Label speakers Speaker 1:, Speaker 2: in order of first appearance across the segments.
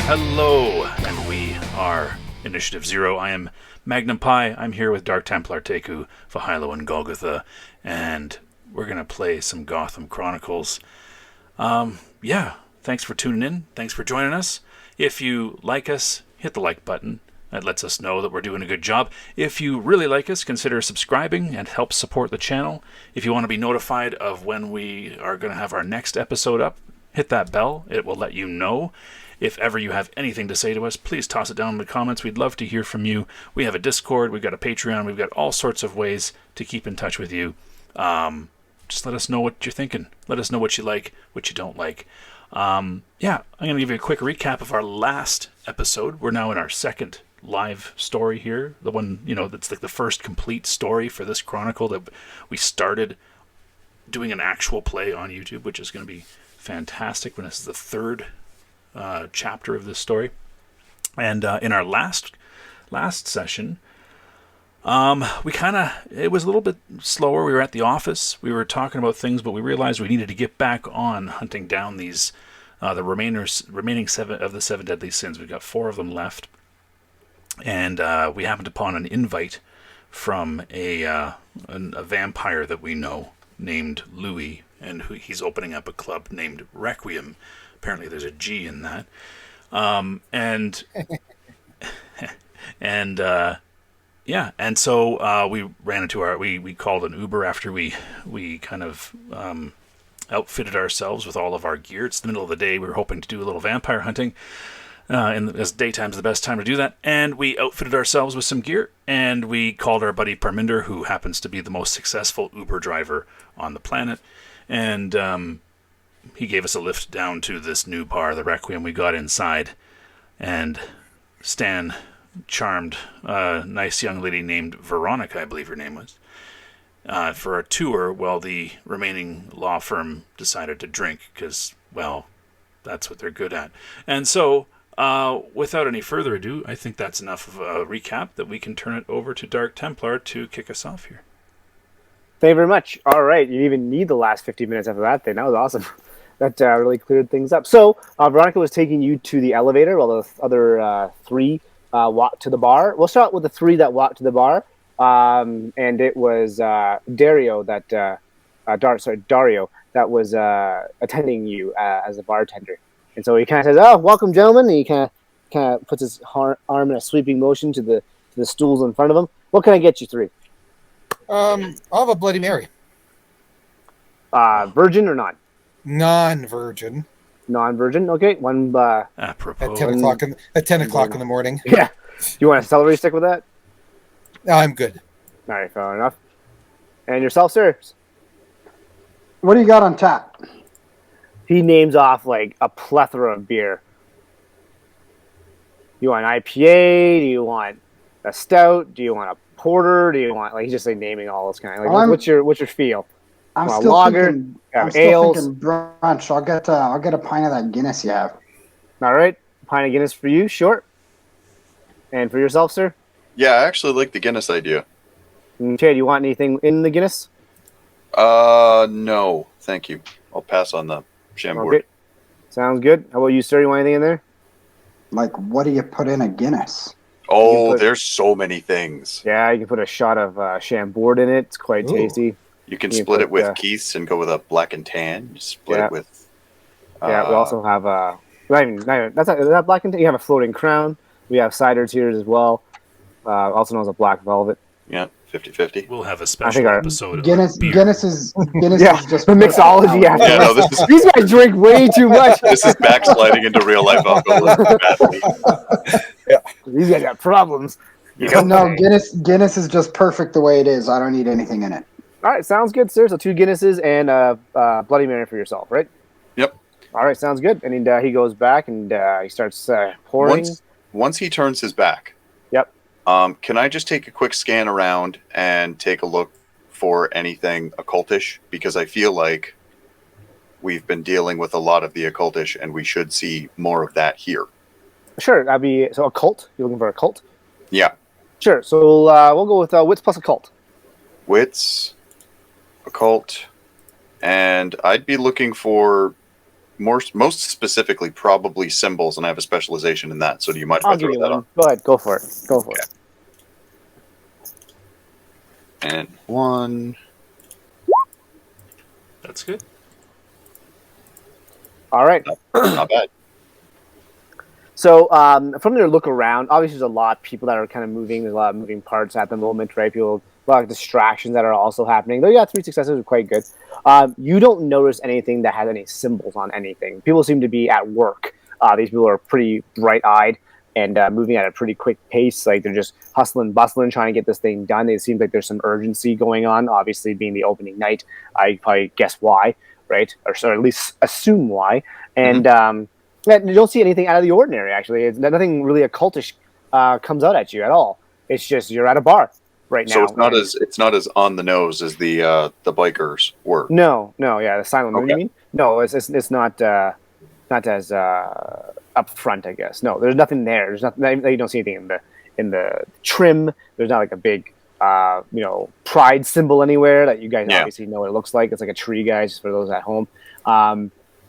Speaker 1: Hello, and we are Initiative Zero. I am Magnum Pi. I'm here with Dark Templar Teku, Vahilo, and Golgotha, and we're going to play some Gotham Chronicles. Thanks for tuning in. Thanks for joining us. If you like us, hit the like button. That lets us know that we're doing a good job. If you really like us, consider subscribing and help support the channel. If you want to be notified of when we are going to have our next episode up, hit that bell. It will let you know. If ever you have anything to say to us, please toss it down in the comments. We'd love to hear from you. We have a Discord, we've got a Patreon, we've got all sorts of ways to keep in touch with you. Just let us know what you're thinking. Let us know what you like, what you don't like. I'm going to give you a quick recap of our last episode. We're now in our second live story here. The one, that's like the first complete story for this Chronicle that we started doing an actual play on YouTube, which is going to be fantastic when this is the third chapter of this story. And in our last session, it was a little bit slower. We were at the office. We were talking about things, but we realized we needed to get back on hunting down these the remaining 7 of the 7 deadly sins. We've got 4 of them left, and we happened upon an invite from a vampire that we know named Louie, and he's opening up a club named Requiem. Apparently there's a G in that. And so we ran into we called an Uber after we kind of outfitted ourselves with all of our gear. It's the middle of the day. We were hoping to do a little vampire hunting. As daytime's the best time to do that. And we outfitted ourselves with some gear, and we called our buddy Parminder, who happens to be the most successful Uber driver on the planet. And he gave us a lift down to this new bar, the Requiem. We got inside, and Stan charmed a nice young lady named Veronica, I believe her name was, for a tour while the remaining law firm decided to drink because, well, that's what they're good at. And so, without any further ado, I think that's enough of a recap that we can turn it over to Dark Templar to kick us off here.
Speaker 2: Thank you very much. All right, you didn't even need the last 15 minutes after that. That was awesome. That really cleared things up. So Veronica was taking you to the elevator while the other 3 walked to the bar. We'll start with the 3 that walked to the bar, and it was Dario that was attending you as a bartender. And so he kind of says, "Oh, welcome, gentlemen." And he kind of puts his arm in a sweeping motion to the stools in front of him. What can I get you 3?
Speaker 3: I'll have a Bloody Mary.
Speaker 2: Virgin or not?
Speaker 3: Non-virgin.
Speaker 2: Non-virgin. Okay, one.
Speaker 1: Apropos.
Speaker 3: At 10 o'clock in the morning.
Speaker 2: Yeah. You want a celery stick with that?
Speaker 3: No, I'm good.
Speaker 2: All right, fair enough. And yourself, sir?
Speaker 4: What do you got on tap?
Speaker 2: He names off like a plethora of beer. You want an IPA? Do you want a stout? Do you want a porter? Do you want he's just like naming all this kind of what's your feel?
Speaker 4: I'm
Speaker 2: want
Speaker 4: still
Speaker 2: lager,
Speaker 4: thinking. I'm
Speaker 2: ales.
Speaker 4: still thinking brunch. I'll get a pint of that Guinness you have.
Speaker 2: All right, pint of Guinness for you, short. And for yourself, sir?
Speaker 5: Yeah, I actually like the Guinness idea.
Speaker 2: Okay, do you want anything in the Guinness?
Speaker 5: No, thank you. I'll pass on the Chambord.
Speaker 2: Okay. Sounds good. How about you, sir? You want anything in there?
Speaker 4: Like, what do you put in a Guinness?
Speaker 5: Oh, there's so many things.
Speaker 2: Yeah, you can put a shot of Chambord in it. It's quite tasty.
Speaker 5: You can split it with Keith's and go with a black and tan. You split it with...
Speaker 2: we also have... is that black and tan? You have a floating crown. We have ciders here as well. Also known as a black velvet.
Speaker 5: Yeah, 50-50.
Speaker 1: We'll have a special episode
Speaker 4: Guinness.
Speaker 1: of beer.
Speaker 4: Guinness is just
Speaker 2: the mixology. These guys drink way too much.
Speaker 5: This is backsliding into real life alcoholism.
Speaker 2: These guys got problems.
Speaker 4: No, Guinness is just perfect the way it is. I don't need anything in it.
Speaker 2: All right, sounds good, sir. So 2 Guinnesses and Bloody Mary for yourself, right?
Speaker 5: Yep.
Speaker 2: All right, sounds good. And he goes back and he starts pouring.
Speaker 5: Once he turns his back.
Speaker 2: Yep.
Speaker 5: Can I just take a quick scan around and take a look for anything occultish? Because I feel like we've been dealing with a lot of the occultish, and we should see more of that here.
Speaker 2: Sure, that'd be occult. You're looking for occult?
Speaker 5: Yeah.
Speaker 2: Sure. So we'll go with wits plus occult.
Speaker 5: Wits, occult, and I'd be looking for most specifically probably symbols, and I have a specialization in that. So do you mind if
Speaker 2: I'll
Speaker 5: I
Speaker 2: give
Speaker 5: throw
Speaker 2: you
Speaker 5: that
Speaker 2: one.
Speaker 5: on?
Speaker 2: Go ahead. Go for it. Go for it.
Speaker 5: And 1.
Speaker 1: That's good.
Speaker 2: All right.
Speaker 5: Not bad.
Speaker 2: So from their look around, obviously there's a lot of people that are kind of moving. There's a lot of moving parts at the moment, right? People, a lot of distractions that are also happening. Though, yeah, 3 successes are quite good. You don't notice anything that has any symbols on anything. People seem to be at work. These people are pretty bright-eyed and moving at a pretty quick pace. Like they're just hustling, bustling, trying to get this thing done. It seems like there's some urgency going on. Obviously, being the opening night, I probably guess why, right? Or at least assume why. And yeah, you don't see anything out of the ordinary. Actually, it's nothing really occultish comes out at you at all. It's just you're at a bar right now.
Speaker 5: So it's not as on the nose as the bikers were.
Speaker 2: No, yeah, the silent moon.
Speaker 5: Okay.
Speaker 2: You mean? No, it's not as up front, I guess. No, there's nothing there. There's nothing. You don't see anything in the trim. There's not like a big pride symbol anywhere that you guys obviously know what it looks like. It's like a tree, guys, just for those at home.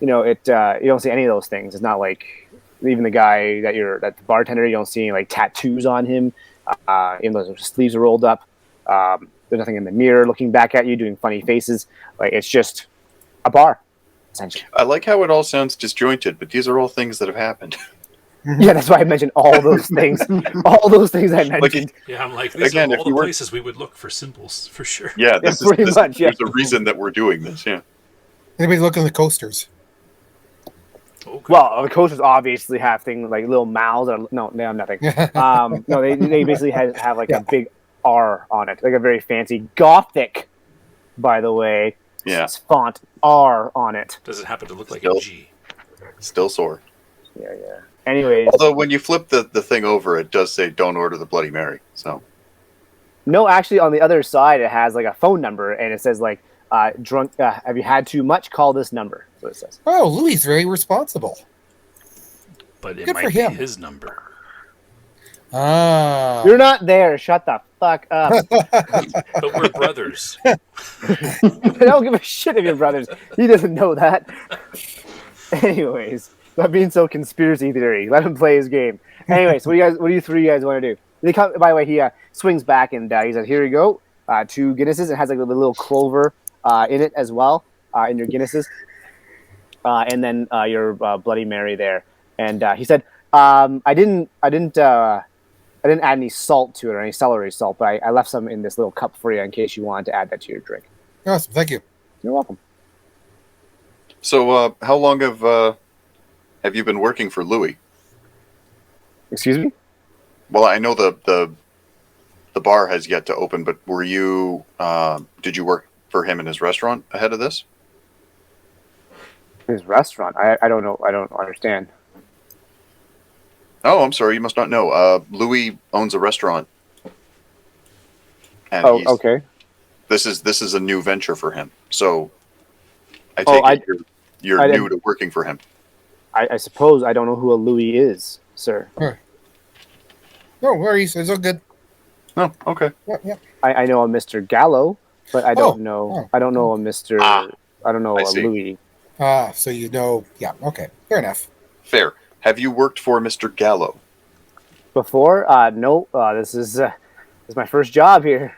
Speaker 2: You don't see any of those things. It's not like even the guy the bartender, you don't see any like tattoos on him. Even though his sleeves are rolled up. There's nothing in the mirror looking back at you, doing funny faces. Like it's just a bar, essentially.
Speaker 5: I like how it all sounds disjointed, but these are all things that have happened.
Speaker 2: Yeah, that's why I mentioned all those things. All those things I mentioned.
Speaker 1: Yeah, I'm like, these
Speaker 5: Again,
Speaker 1: are
Speaker 5: if
Speaker 1: all the
Speaker 5: you were-
Speaker 1: places we would look for symbols, for sure.
Speaker 5: Yeah,
Speaker 2: Yeah, pretty much, yeah.
Speaker 5: There's a reason that we're doing this. Yeah.
Speaker 3: Anybody look at the coasters?
Speaker 1: Okay.
Speaker 2: Well, the coasters obviously have things like little mouths. No, they have nothing. No, they basically have like a big R on it, like a very fancy Gothic, by the way.
Speaker 5: Yeah.
Speaker 2: Font R on it.
Speaker 1: Does it happen to look like
Speaker 5: Still-
Speaker 1: a G?
Speaker 5: Still sore.
Speaker 2: Yeah. Anyways,
Speaker 5: Although when you flip the thing over, it does say "Don't order the Bloody Mary." So
Speaker 2: no, actually, on the other side, it has like a phone number, and it says like, "Drunk. Have you had too much? Call this number." That's what it says.
Speaker 3: Oh, Louie's very responsible.
Speaker 1: But it
Speaker 3: Good for
Speaker 1: might be
Speaker 3: him.
Speaker 1: his number.
Speaker 3: Ah.
Speaker 2: You're not there. Shut the fuck up.
Speaker 1: But we're brothers.
Speaker 2: I don't give a shit if your brothers. He doesn't know that. Anyways, not being so conspiracy theory. Let him play his game. Anyway, so what do you three guys want to do? By the way, he swings back and he says, "Here you go, 2 Guinnesses." It has like a little clover in it as well in your Guinnesses, and then your Bloody Mary there. And he said, "I didn't add any salt to it or any celery salt, but I left some in this little cup for you in case you wanted to add that to your drink."
Speaker 3: Awesome. Thank you.
Speaker 2: You're welcome.
Speaker 5: So, how long have you been working for Louie?
Speaker 2: Excuse me?
Speaker 5: Well, I know the bar has yet to open, but were you? Did you work for him in his restaurant ahead of this?
Speaker 2: His restaurant? I don't know. I don't understand.
Speaker 5: Oh, I'm sorry. You must not know. Louie owns a restaurant. And
Speaker 2: Okay.
Speaker 5: This is a new venture for him. So, I
Speaker 2: Oh,
Speaker 5: take it you're
Speaker 2: I
Speaker 5: new
Speaker 2: didn't-
Speaker 5: to working for him.
Speaker 2: I suppose I don't know who a Louie is, sir.
Speaker 3: No worries. It's all good.
Speaker 5: Oh, okay.
Speaker 3: Yeah.
Speaker 2: I know a Mr. Gallo, but I don't know.
Speaker 3: Oh.
Speaker 2: I don't know a Mr. I don't know
Speaker 5: I
Speaker 2: a
Speaker 5: see.
Speaker 2: Louie.
Speaker 3: Ah, so you know. Yeah. Okay. Fair enough.
Speaker 5: Fair. Have you worked for Mr. Gallo?
Speaker 2: Before? No. This is my first job here.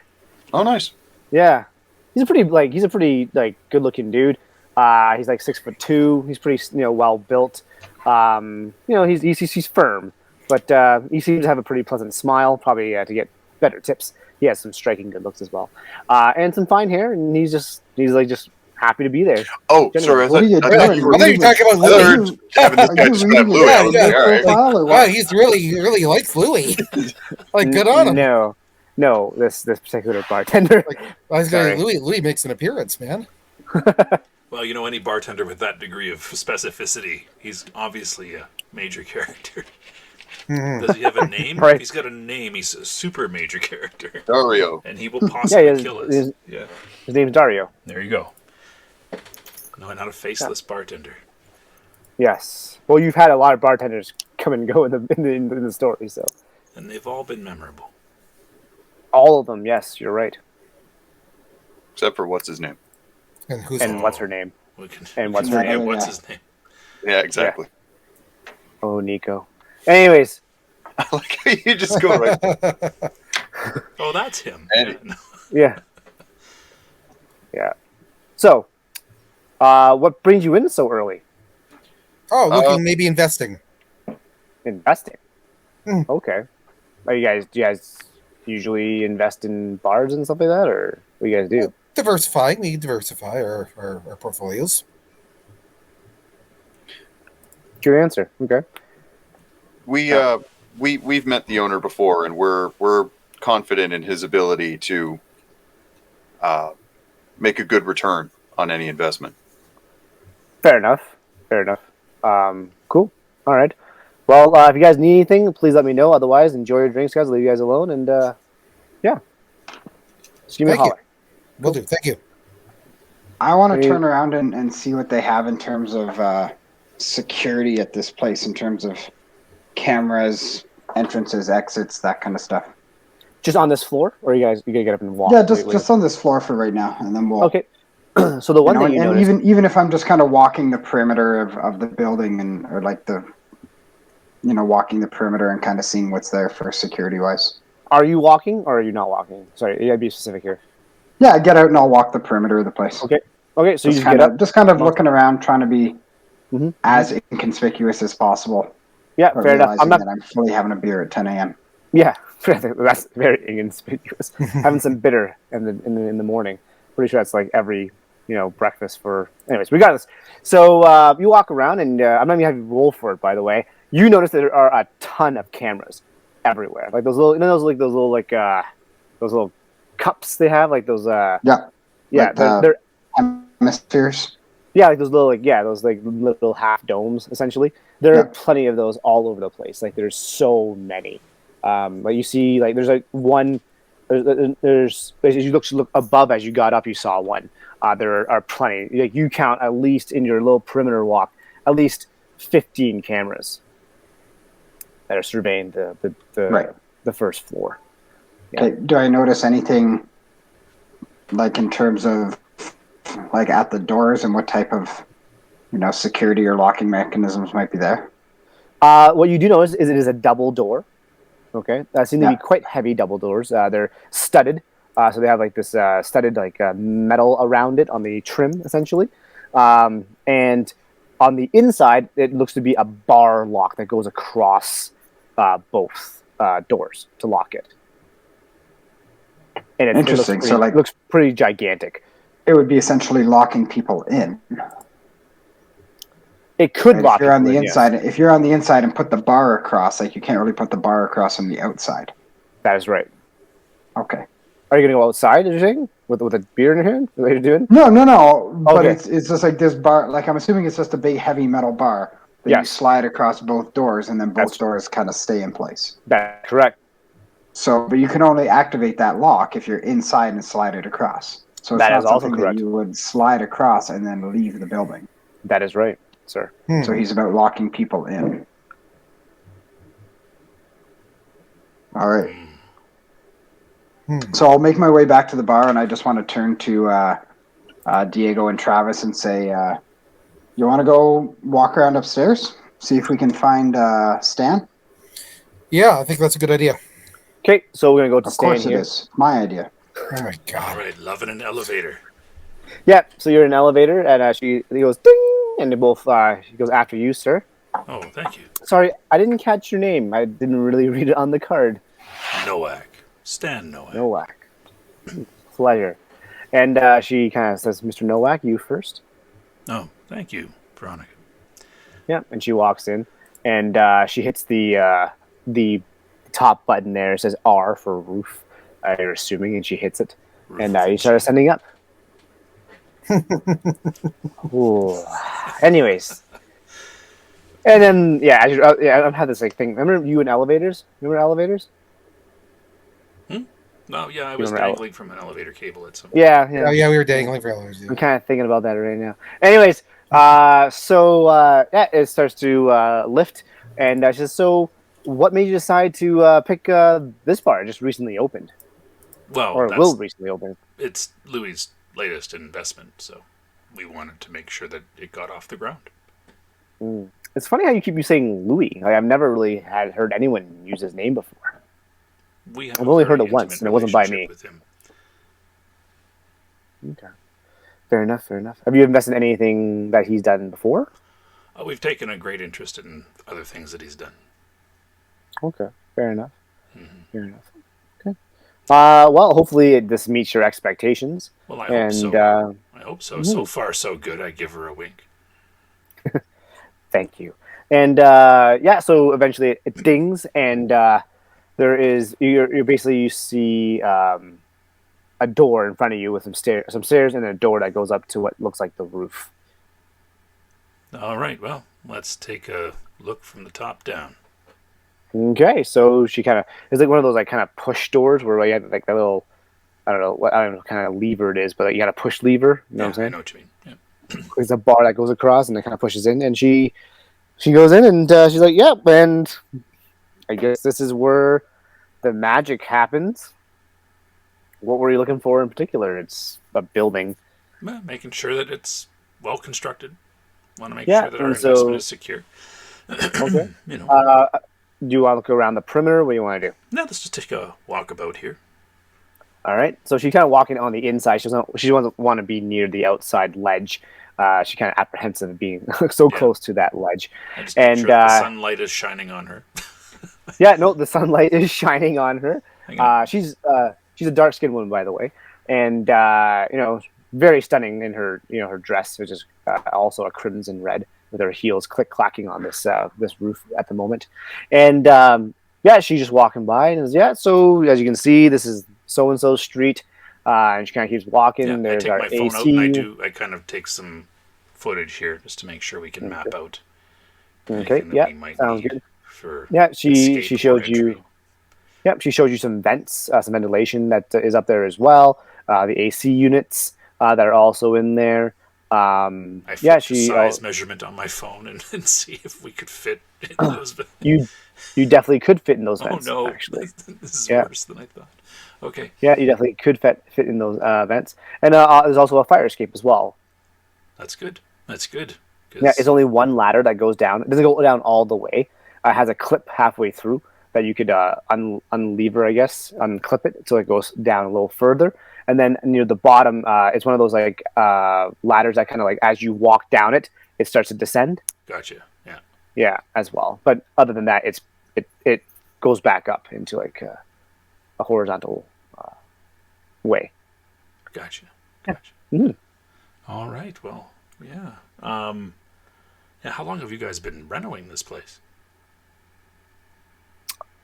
Speaker 5: Oh, nice.
Speaker 2: Yeah, he's a pretty good looking dude. He's like 6'2". He's pretty well built. He's firm, but he seems to have a pretty pleasant smile. Probably to get better tips. He has some striking good looks as well, and some fine hair. And he's just happy to be there.
Speaker 5: Oh,
Speaker 2: Gentlemen,
Speaker 5: sorry.
Speaker 4: what are you
Speaker 5: I thought
Speaker 4: doing?
Speaker 5: you
Speaker 3: I
Speaker 5: were
Speaker 3: thought you were talking about
Speaker 5: I thought
Speaker 3: Louie.
Speaker 5: you were having this guy
Speaker 4: Are you
Speaker 5: describe
Speaker 4: reading
Speaker 5: Louie. I was
Speaker 3: Yeah,
Speaker 5: like, all right.
Speaker 4: profile or
Speaker 3: Wow,
Speaker 4: what?
Speaker 3: he's really likes Louie. Like, good on him.
Speaker 2: No, this particular bartender.
Speaker 3: I was
Speaker 2: Sorry.
Speaker 3: going, Louie makes an appearance, man.
Speaker 1: Well, any bartender with that degree of specificity, he's obviously a major character.
Speaker 3: Mhm.
Speaker 1: Does he have a name?
Speaker 2: Right.
Speaker 1: If he's got a name, he's a super major character.
Speaker 5: Dario.
Speaker 1: And he will possibly
Speaker 2: Yeah,
Speaker 1: kill us.
Speaker 2: his-
Speaker 1: Yeah.
Speaker 2: His name's Dario.
Speaker 1: There you go. No, not a faceless bartender.
Speaker 2: Yes. Well, you've had a lot of bartenders come and go in the story, so
Speaker 1: And they've all been memorable.
Speaker 2: all of them. Yes, you're right.
Speaker 5: Except for what's his name?
Speaker 3: And who's
Speaker 2: And what's her name?
Speaker 1: We can,
Speaker 2: And
Speaker 1: we
Speaker 2: what's
Speaker 1: can
Speaker 2: her
Speaker 1: forget
Speaker 4: name?
Speaker 1: what's
Speaker 4: Yeah.
Speaker 1: his name.
Speaker 5: Yeah, exactly.
Speaker 2: Oh, Nico. Anyways,
Speaker 5: Like you just go right.
Speaker 1: Oh, that's him.
Speaker 5: And-
Speaker 2: yeah. Yeah. So, what brings you in so early?
Speaker 3: Oh, looking, maybe investing.
Speaker 2: Investing.
Speaker 3: Hmm.
Speaker 2: Okay. Do you guys usually invest in bars and stuff like that, or what do you guys do?
Speaker 3: Diversifying. We diversify our portfolios.
Speaker 2: Good answer. Okay.
Speaker 5: We've met the owner before, and we're confident in his ability to make a good return on any investment.
Speaker 2: Fair enough. Fair enough. Cool. All right. Well, if you guys need anything, please let me know. Otherwise, enjoy your drinks, guys. I'll leave you guys alone, and yeah. Just give me a
Speaker 3: Thank you.
Speaker 2: holler.
Speaker 3: Will do. Thank you.
Speaker 4: I want to
Speaker 2: Hey.
Speaker 4: turn around and see what they have in terms of security at this place, in terms of cameras, entrances, exits, that kind of stuff.
Speaker 2: Just on this floor, or you gonna get up and walk?
Speaker 4: Yeah, just on this floor for right now, and then we'll.
Speaker 2: Okay. So the one thing you
Speaker 4: and
Speaker 2: noticed,
Speaker 4: even if I'm just kind of walking the perimeter of the building or like walking the perimeter and kind of seeing what's there for security wise.
Speaker 2: are you walking or are you not walking? Sorry, you gotta be specific here.
Speaker 4: Yeah, I get out and I'll walk the perimeter of the place.
Speaker 2: Okay. Okay, so you just
Speaker 4: kind
Speaker 2: get
Speaker 4: of
Speaker 2: up.
Speaker 4: just kind of looking around, trying to be
Speaker 2: Mhm.
Speaker 4: as inconspicuous as possible.
Speaker 2: Yeah,
Speaker 4: But
Speaker 2: fair enough.
Speaker 4: realizing
Speaker 2: I'm not.
Speaker 4: that I'm fully having a beer at 10 a.m.
Speaker 2: Yeah, that's very inconspicuous. Having some bitter in the morning. Pretty sure that's like every breakfast for. Anyways, we got this. So you walk around, and I'm not even having to roll for it. By the way, you notice that there are a ton of cameras everywhere. Like those little, those little cups they have, like those.
Speaker 4: Yeah.
Speaker 2: Yeah,
Speaker 4: Like
Speaker 2: they're
Speaker 4: hemispheres.
Speaker 2: yeah, like those little half domes. Essentially, there are plenty of those all over the place. Like there's so many. Like you see, like there's like one. There's as you look above as you got up, you saw one. There are plenty. Like you count at least in your little perimeter walk, at least 15 cameras that are surveying the first floor. Yeah.
Speaker 4: Okay. Do I notice anything like in terms of like at the doors and what type of security or locking mechanisms might be there?
Speaker 2: What you do notice is it is a double door. Okay, that seem to be quite heavy double doors. They're studded, so they have like this studded metal around it on the trim, essentially. And on the inside, it looks to be a bar lock that goes across both doors to lock it. And
Speaker 4: Interesting.
Speaker 2: It looks pretty gigantic.
Speaker 4: It would be essentially locking people in.
Speaker 2: It could lock.
Speaker 4: If you're on the inside,
Speaker 2: yes.
Speaker 4: if you're on the inside and put the bar across, like you can't really put the bar across on the outside.
Speaker 2: That is right.
Speaker 4: Okay.
Speaker 2: Are you going to go outside? Are you saying with a beer in your hand? Is that what you're doing?
Speaker 4: No. But
Speaker 2: Okay.
Speaker 4: it's just like this bar. Like I'm assuming it's just a big heavy metal bar that you slide across both doors, and then both doors kind of stay in place.
Speaker 2: That's correct.
Speaker 4: So, but you can only activate that lock if you're inside and slide it across. So it's not something that you would slide across and then leave the building.
Speaker 2: That is right, sir.
Speaker 4: So he's about locking people in. All right. So I'll make my way back to the bar, and I just want to turn to Diego and Travis and say, you want to go walk around upstairs? See if we can find Stan?
Speaker 3: Yeah, I think that's a good idea.
Speaker 2: Okay, so we're going to go to Stan here.
Speaker 4: Of course it is. My idea.
Speaker 3: Oh my god.
Speaker 1: All right, loving an elevator.
Speaker 2: Yeah, so you're in an elevator, and he goes, ding, and they both, he goes, after you, sir.
Speaker 1: Oh, thank you.
Speaker 2: Sorry, I didn't catch your name. I didn't really read it on the card.
Speaker 1: Nowak. Stan Nowak.
Speaker 2: Nowak. Pleasure. And she kind of says, Mr. Nowak, you first.
Speaker 1: Oh, thank you, Veronica.
Speaker 2: Yeah, and she walks in, and she hits the top button there. It says R for roof, you're assuming, and she hits it. Roof and you start ascending up. Ooh. Anyways. And then, I've had this thing. Remember you in elevators? Remember elevators?
Speaker 1: No, yeah, I was dangling from an elevator cable at some point.
Speaker 2: Yeah.
Speaker 3: Oh, yeah, we were dangling for elevators. Yeah.
Speaker 2: I'm kind of thinking about that right now. Anyways, it starts to lift, and she says, so what made you decide to pick this bar? It just recently opened.
Speaker 1: Well,
Speaker 2: or will recently open.
Speaker 1: It's Louie's latest investment, so we wanted to make sure that it got off the ground.
Speaker 2: It's funny how you keep saying Louie. Like, I've never really had heard anyone use his name before.
Speaker 1: We have
Speaker 2: I've only heard
Speaker 1: very
Speaker 2: it once,
Speaker 1: intimate
Speaker 2: and it wasn't by
Speaker 1: relationship
Speaker 2: me.
Speaker 1: with him.
Speaker 2: Okay. Fair enough. Have you invested in anything that he's done before?
Speaker 1: We've taken a great interest in other things that he's done.
Speaker 2: Okay. Fair enough.
Speaker 1: Mm-hmm.
Speaker 2: Fair enough. Okay. Well, hopefully this meets your expectations.
Speaker 1: Well, I hope so. I hope so. So far, so good. I give her a wink.
Speaker 2: Thank you. And so eventually it dings, and there is you basically you see a door in front of you with some stairs, and a door that goes up to what looks like the roof.
Speaker 1: All right. Well, let's take a look from the top down.
Speaker 2: Okay, so she kind of it's like one of those like kind of push doors where you have like that little I don't know what kind of lever it is, but like, you got a push lever. You know what I'm saying?
Speaker 1: I know what you mean. Yeah.
Speaker 2: There's a bar that goes across, and it kind of pushes in, and she goes in, and she's like, "Yep," and I guess this is where the magic happens. What were you looking for in particular? It's a building.
Speaker 1: Well, making sure that it's well constructed. Want to make
Speaker 2: Yeah,
Speaker 1: sure that our
Speaker 2: and so-
Speaker 1: investment is secure.
Speaker 2: Okay.
Speaker 1: You know.
Speaker 2: Do you want to look around the perimeter? What do you want to do?
Speaker 1: Now let's just take a walk about here.
Speaker 2: All right. So she's kind of walking on the inside. She doesn't want to be near the outside ledge. She's kind of apprehensive of being so close to that ledge.
Speaker 1: I just make
Speaker 2: And
Speaker 1: sure that the sunlight is shining on her.
Speaker 2: yeah, no, the sunlight is shining on her.
Speaker 1: Hang on.
Speaker 2: She's a dark-skinned woman, by the way, and very stunning in her her dress, which is also a crimson red, with her heels click-clacking on this roof at the moment. And she's just walking by and says, so as you can see, this is so-and-so street. And she kind of keeps walking.
Speaker 1: Yeah, I
Speaker 2: There's
Speaker 1: take
Speaker 2: our
Speaker 1: my phone out
Speaker 2: AC.
Speaker 1: and I kind of take some footage here just to make sure we can map out.
Speaker 2: Okay,
Speaker 1: anything that
Speaker 2: yeah,
Speaker 1: we might
Speaker 2: sounds
Speaker 1: need
Speaker 2: good.
Speaker 1: For
Speaker 2: Yeah, she
Speaker 1: escape or
Speaker 2: showed you.
Speaker 1: entry.
Speaker 2: Yep, she showed you some vents, some ventilation that is up there as well. The AC units that are also in there.
Speaker 1: I flipped the
Speaker 2: she
Speaker 1: size measurement on my phone and see if we could fit in those vents.
Speaker 2: you definitely could fit in those vents.
Speaker 1: Oh no,
Speaker 2: Actually,
Speaker 1: this is
Speaker 2: Yeah.
Speaker 1: worse than I thought. Okay,
Speaker 2: yeah, you definitely could fit in those vents. And there's also a fire escape as well.
Speaker 1: that's good. That's good. 'Cause-
Speaker 2: Yeah, it's only one ladder that goes down. It doesn't go down all the way. It has a clip halfway through that you could unlever, I guess, unclip it so it goes down a little further. And then near the bottom, it's one of those like ladders that kind of like as you walk down it, it starts to descend.
Speaker 1: Gotcha. Yeah.
Speaker 2: Yeah, as well. But other than that, it goes back up into like a horizontal way.
Speaker 1: Gotcha.
Speaker 2: Mhm.
Speaker 1: All right. Well, yeah. Yeah. How long have you guys been renovating this place?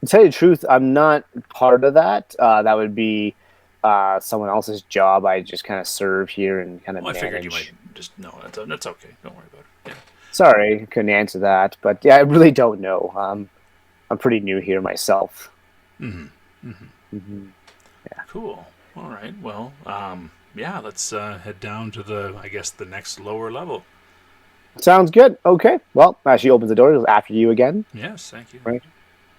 Speaker 2: To tell you the truth, I'm not part of that. That would be someone else's job. I just kind of serve here and kind of
Speaker 1: Well, I
Speaker 2: manage.
Speaker 1: figured you might just no. That's okay. Don't worry about it. Yeah.
Speaker 2: Sorry, couldn't answer that. But yeah, I really don't know. I'm pretty new here myself.
Speaker 1: Cool. All right. Well, yeah. Let's head down to the next lower level.
Speaker 2: Sounds good. Okay. Well, she opens the door. Goes after you again.
Speaker 1: Yes. Thank you.
Speaker 2: Right.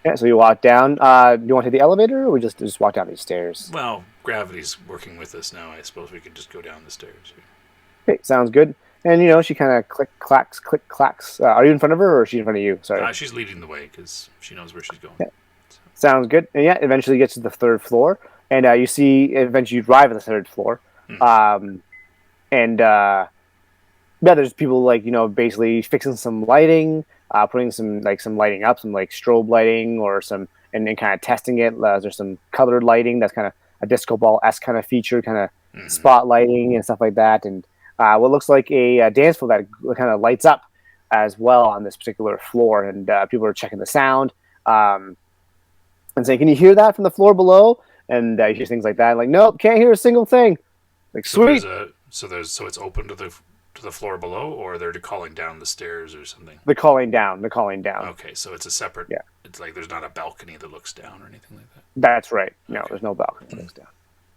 Speaker 2: Yeah. So you walk down. Do you want to take the elevator, or we just walk down these stairs?
Speaker 1: Well, gravity's working with us now. I suppose we could just go down the stairs.
Speaker 2: Okay. Sounds good. And she kind of click clacks. Are you in front of her, or is she in front of you? Sorry.
Speaker 1: She's leading the way because she knows where she's going.
Speaker 2: Yeah. Sounds good. And yeah, eventually gets to the third floor, and you see eventually you arrive at the third floor, there's people like basically fixing some lighting, putting some lighting up, some like strobe lighting or some, and then kind of testing it. There's some colored lighting that's kind of a disco ball-esque kind of feature, kind of spotlighting and stuff like that, and what looks like a dance floor that kind of lights up as well on this particular floor, and people are checking the sound. And saying, "Can you hear that from the floor below?" And you hear things like that. Like, nope, can't hear a single thing. Like, sweet.
Speaker 1: So it's open to the floor below, or they're calling down the stairs or something.
Speaker 2: They're calling down.
Speaker 1: Okay, so it's a separate.
Speaker 2: Yeah.
Speaker 1: It's like there's not a balcony that looks down or anything like that.
Speaker 2: That's right. No, there's no balcony that goes down.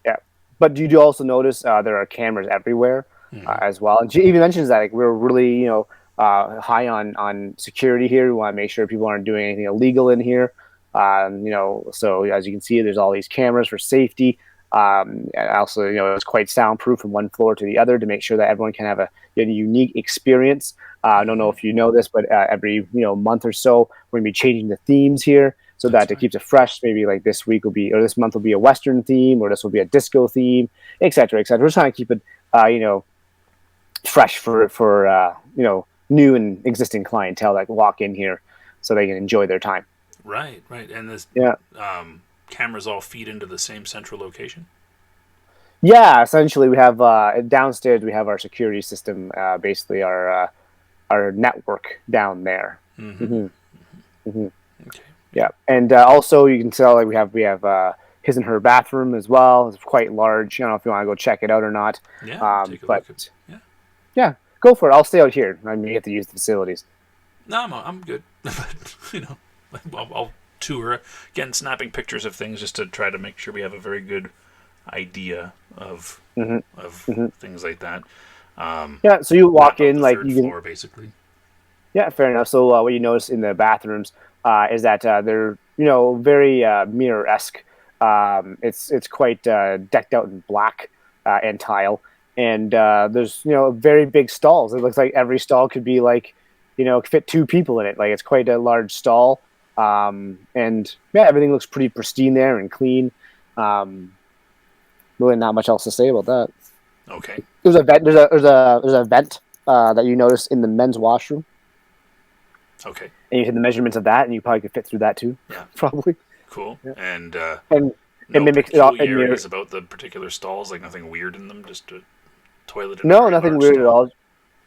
Speaker 2: Yeah, but you do also notice there are cameras everywhere as well. And she even mentions that like we're really high on security here. We want to make sure people aren't doing anything illegal in here. So as you can see, there's all these cameras for safety. And also, it's quite soundproof from one floor to the other to make sure that everyone can have a unique experience. I don't know if you know this, but every month or so, we're going to be changing the themes here so that it keeps it fresh. Maybe like this week will be, or this month will be a Western theme, or this will be a disco theme, et cetera, et cetera. We're trying to keep it, fresh for new and existing clientele that walk in here so they can enjoy their time.
Speaker 1: Right. And this cameras all feed into the same central location?
Speaker 2: Yeah, essentially we have downstairs we have our security system, basically our network down there. Okay. Yeah, and also you can tell we have his and her bathroom as well. It's quite large. I don't know if you want to go check it out or not.
Speaker 1: Yeah, take a look.
Speaker 2: Yeah, go for it. I'll stay out here. I mean, you have to use the facilities.
Speaker 1: No, I'm good. But, I'll tour, again, snapping pictures of things just to try to make sure we have a very good idea of things like that.
Speaker 2: So you walk in like you can.
Speaker 1: Floor, basically.
Speaker 2: Yeah, fair enough. So what you notice in the bathrooms is that they're very mirror-esque. It's quite decked out in black and tile, and there's very big stalls. It looks like every stall could be like fit 2 people in it. Like it's quite a large stall, and everything looks pretty pristine there and clean. Really, not much else to say about that.
Speaker 1: Okay.
Speaker 2: There's a vent. There's a vent that you notice in the men's washroom.
Speaker 1: Okay.
Speaker 2: And you hit the measurements of that, and you probably could fit through that too.
Speaker 1: Yeah.
Speaker 2: Probably.
Speaker 1: Cool.
Speaker 2: Yeah.
Speaker 1: And
Speaker 2: it
Speaker 1: no
Speaker 2: mimics
Speaker 1: peculiarities about the particular stalls, like nothing weird in them, just a toilet.
Speaker 2: No, nothing weird at all.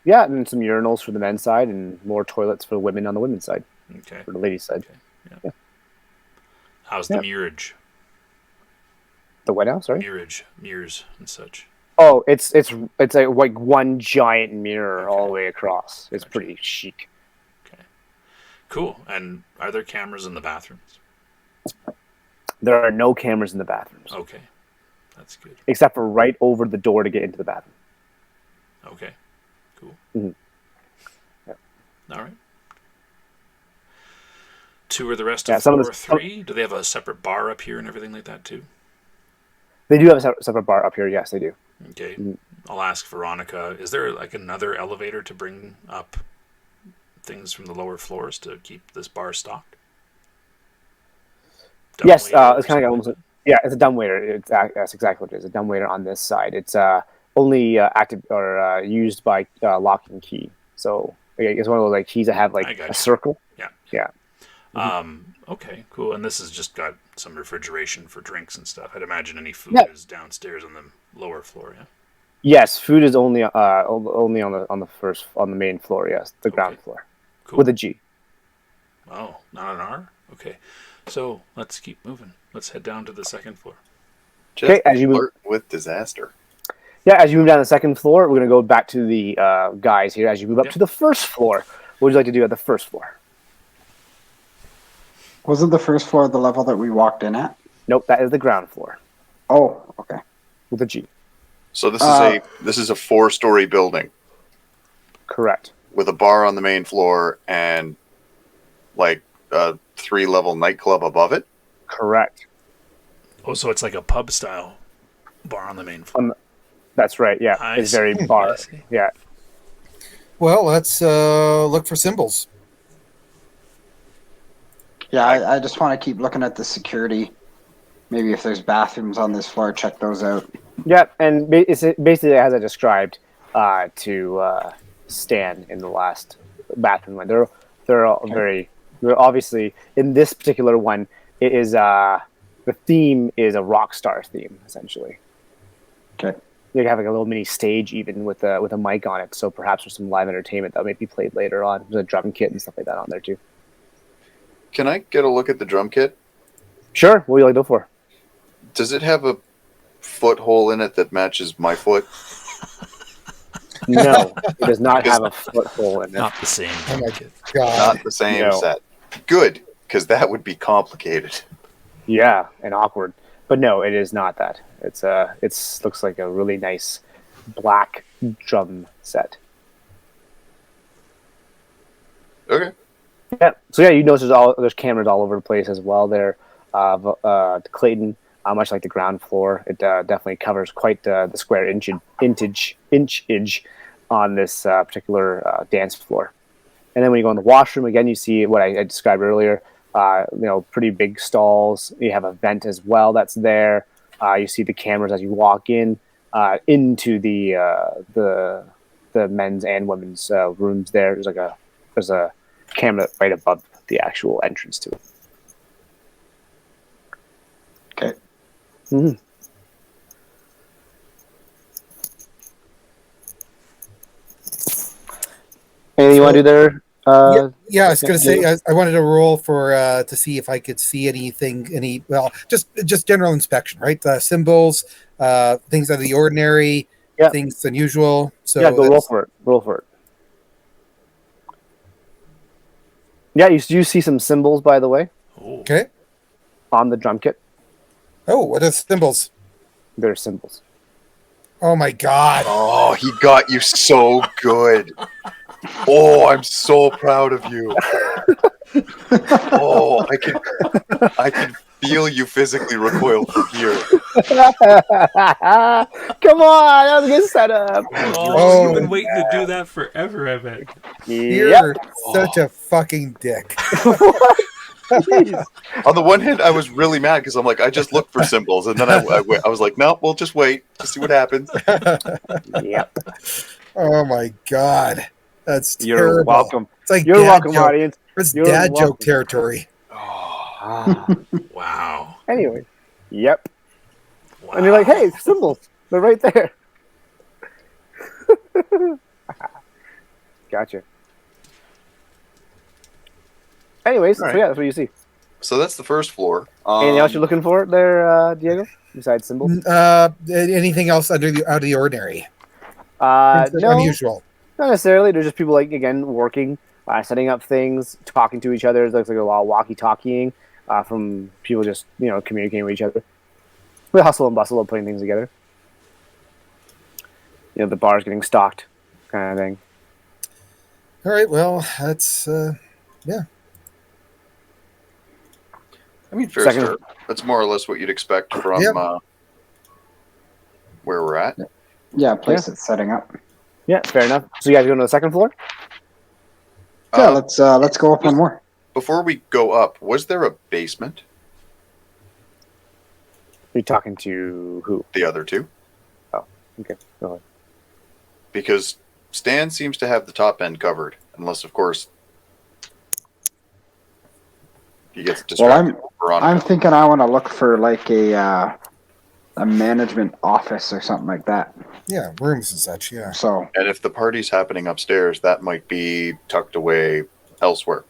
Speaker 2: Yeah, and some urinals for the men's side, and more toilets for the women on the women's side.
Speaker 1: Okay.
Speaker 2: For the ladies' side.
Speaker 1: Okay. Yeah. How's the mirrage?
Speaker 2: The what now? Sorry.
Speaker 1: Mirrors and such.
Speaker 2: Oh, it's like one giant mirror all the way across. It's pretty chic.
Speaker 1: Cool. And are there cameras in the bathrooms?
Speaker 2: There are no cameras in the bathrooms.
Speaker 1: Okay. That's good.
Speaker 2: Except for right over the door to get into the bathroom.
Speaker 1: Okay. Cool.
Speaker 2: Mm-hmm. Yeah.
Speaker 1: All right. Tour the rest of floor 3? Do they have a separate bar up here and everything like that too?
Speaker 2: They do have a separate bar up here. Yes, they do.
Speaker 1: Okay. Mm-hmm. I'll ask Veronica, is there like another elevator to bring up things from the lower floors to keep this bar stocked?
Speaker 2: Yes, it's kind of almost it's a dumbwaiter. That's exactly what it is. A dumbwaiter on this side. It's only active or used by lock and key. So it's one of those like keys that have like a circle. Yeah.
Speaker 1: Okay, cool. And this has just got some refrigeration for drinks and stuff. I'd imagine any food is downstairs on the lower floor. Yeah. Yes,
Speaker 2: food is only on the main floor. Yes, the ground floor. Cool. With a G.
Speaker 1: Oh, not an R? Okay. So let's keep moving. Let's head down to the second floor.
Speaker 5: Just as you move with disaster.
Speaker 2: Yeah, as you move down the second floor, we're going to go back to the guys here. As you move up to the first floor, what would you like to do at the first floor?
Speaker 4: Wasn't the first floor the level that we walked in at?
Speaker 2: Nope, that is the ground floor.
Speaker 4: Oh, okay.
Speaker 2: With a G.
Speaker 5: So this is a 4-story building.
Speaker 2: Correct.
Speaker 5: With a bar on the main floor and like a 3-level nightclub above it?
Speaker 2: Correct.
Speaker 1: Oh, so it's like a pub style bar on the main floor.
Speaker 2: That's right, yeah. It's very bar. Yeah.
Speaker 3: Well, let's look for symbols.
Speaker 4: Yeah, I just want to keep looking at the security. Maybe if there's bathrooms on this floor, check those out.
Speaker 2: Yeah, and it's basically as I described to Stan in the last bathroom. They're all very obviously in this particular one. It is the theme is a rock star theme essentially.
Speaker 4: Okay.
Speaker 2: You have like a little mini stage even with a mic on it, so perhaps there's some live entertainment that may be played later on. There's a drum kit and stuff like that on there too.
Speaker 5: Can I get a look at the drum kit?
Speaker 2: Sure. What would you like to go for?
Speaker 5: Does it have a foot hole in it that matches my foot?
Speaker 2: No, it does not have a foot hole in it.
Speaker 1: Not the same.
Speaker 3: Oh my
Speaker 5: God. Not the same set. Good, because that would be complicated.
Speaker 2: Yeah, and awkward. But no, it is not that. It's looks like a really nice black drum set.
Speaker 5: Okay.
Speaker 2: Yeah. So yeah, you notice there's cameras all over the place as well. There, Clayton much like the ground floor. It definitely covers quite the square inchage on this particular dance floor. And then when you go in the washroom, again, you see what I described earlier. Pretty big stalls. You have a vent as well that's there. You see the cameras as you walk in into the men's and women's rooms. There's a camera right above the actual entrance to it.
Speaker 4: Okay.
Speaker 2: Mm-hmm. Anything you want to do there?
Speaker 3: Yeah, I was going to say I wanted to roll for to see if I could see anything. Just general inspection, right? Symbols, things out of the ordinary, things unusual. So
Speaker 2: yeah, go roll for it. Roll for it. Yeah, you see some symbols, by the way.
Speaker 3: Okay.
Speaker 2: On the drum kit.
Speaker 3: Oh, what are symbols?
Speaker 2: They're symbols.
Speaker 3: Oh my God!
Speaker 5: Oh, he got you so good. Oh, I'm so proud of you. Oh, I can feel you physically recoil from here.
Speaker 2: Come on, that was a good setup.
Speaker 1: Oh, you've been waiting to do that forever, I bet.
Speaker 3: You're such a fucking dick.
Speaker 5: On the one hand, I was really mad because I'm like, I just looked for symbols, and then I was like, no, we'll just wait to see what happens.
Speaker 2: Yep.
Speaker 3: Oh my God, that's
Speaker 2: You're
Speaker 3: terrible.
Speaker 2: welcome.
Speaker 3: It's like
Speaker 2: you're welcome, audience.
Speaker 3: It's dad joke territory.
Speaker 1: Oh, wow.
Speaker 2: Anyway, yep.
Speaker 1: Wow.
Speaker 2: And you're like, hey, symbols. They're right there. Gotcha. Anyways,
Speaker 5: Right.
Speaker 2: so yeah, that's what you see.
Speaker 5: So that's the first floor.
Speaker 2: Anything else you're looking for there, Diego? Besides symbols?
Speaker 3: Anything else out of the ordinary?
Speaker 2: No,
Speaker 3: Unusual.
Speaker 2: not necessarily. There's just people working, setting up things, talking to each other. It looks like a lot of walkie-talkieing from people just communicating with each other. The hustle and bustle of putting things together. The bar's getting stocked, kind of thing.
Speaker 3: All right. Well, that's yeah.
Speaker 5: I mean, fair start. That's more or less what you'd expect from where we're at.
Speaker 4: Yeah, place it's setting up.
Speaker 2: Yeah, fair enough. So you guys go to the second floor?
Speaker 4: Yeah, let's go up one more.
Speaker 5: Before we go up, was there a basement?
Speaker 2: Are you talking to who?
Speaker 5: The other two?
Speaker 2: Oh, okay. Go ahead.
Speaker 5: Because Stan seems to have the top end covered, unless, of course, he gets distracted.
Speaker 4: Well, I'm thinking I want to look for like a management office or something like that.
Speaker 3: Yeah, rooms and such. Yeah.
Speaker 4: So,
Speaker 5: and if the party's happening upstairs, that might be tucked away elsewhere.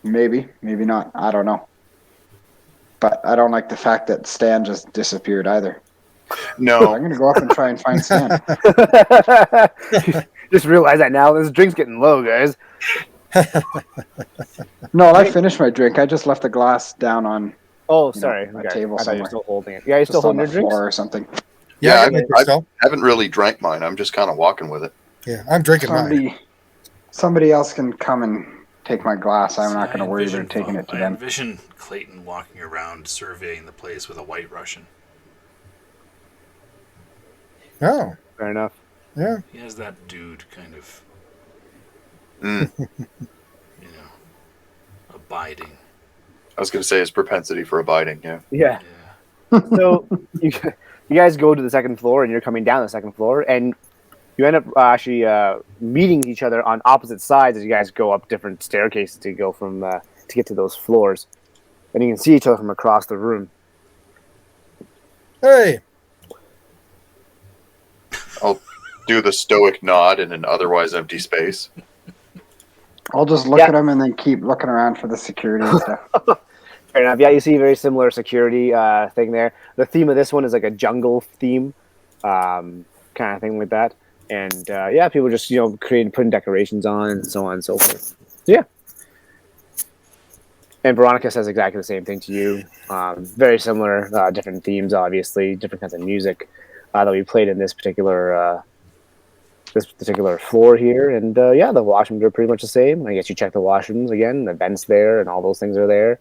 Speaker 4: maybe not. I don't know. But I don't like the fact that Stan just disappeared either.
Speaker 5: No.
Speaker 4: I'm going to go up and try and find Stan.
Speaker 2: Just realize that now. This drink's getting low, guys.
Speaker 4: No, I finished my drink. I just left the glass down on
Speaker 2: sorry.
Speaker 4: a table
Speaker 2: I thought you
Speaker 4: somewhere.
Speaker 2: were still holding it. Yeah, you're still holding your drinks?
Speaker 4: Floor or something.
Speaker 5: Yeah, I haven't really drank mine. I'm just kind of walking with it.
Speaker 3: Yeah, I'm drinking mine.
Speaker 4: Somebody else can come and take my glass. I'm not going to worry about taking it to
Speaker 1: I
Speaker 4: them.
Speaker 1: envision Clayton walking around surveying the place with a white Russian.
Speaker 3: Oh,
Speaker 2: fair enough.
Speaker 3: Yeah.
Speaker 1: He has that dude kind of, abiding.
Speaker 5: I was going to say his propensity for abiding, yeah.
Speaker 2: Yeah. So you guys go to the second floor, and you're coming down the second floor, and you end up actually meeting each other on opposite sides as you guys go up different staircases to go from to get to those floors, and you can see each other from across the room.
Speaker 3: Hey.
Speaker 5: I'll do the stoic nod in an otherwise empty space.
Speaker 4: I'll just look at them and then keep looking around for the security and stuff.
Speaker 2: Fair enough. Yeah, you see a very similar security thing there. The theme of this one is like a jungle theme, kind of thing like that. And people just putting decorations on and so on and so forth. So, yeah. And Veronica says exactly the same thing to you. Very similar, different themes, obviously, different kinds of music that we played in this particular floor here. And the washrooms are pretty much the same. I guess you check the washrooms again. The vents there and all those things are there.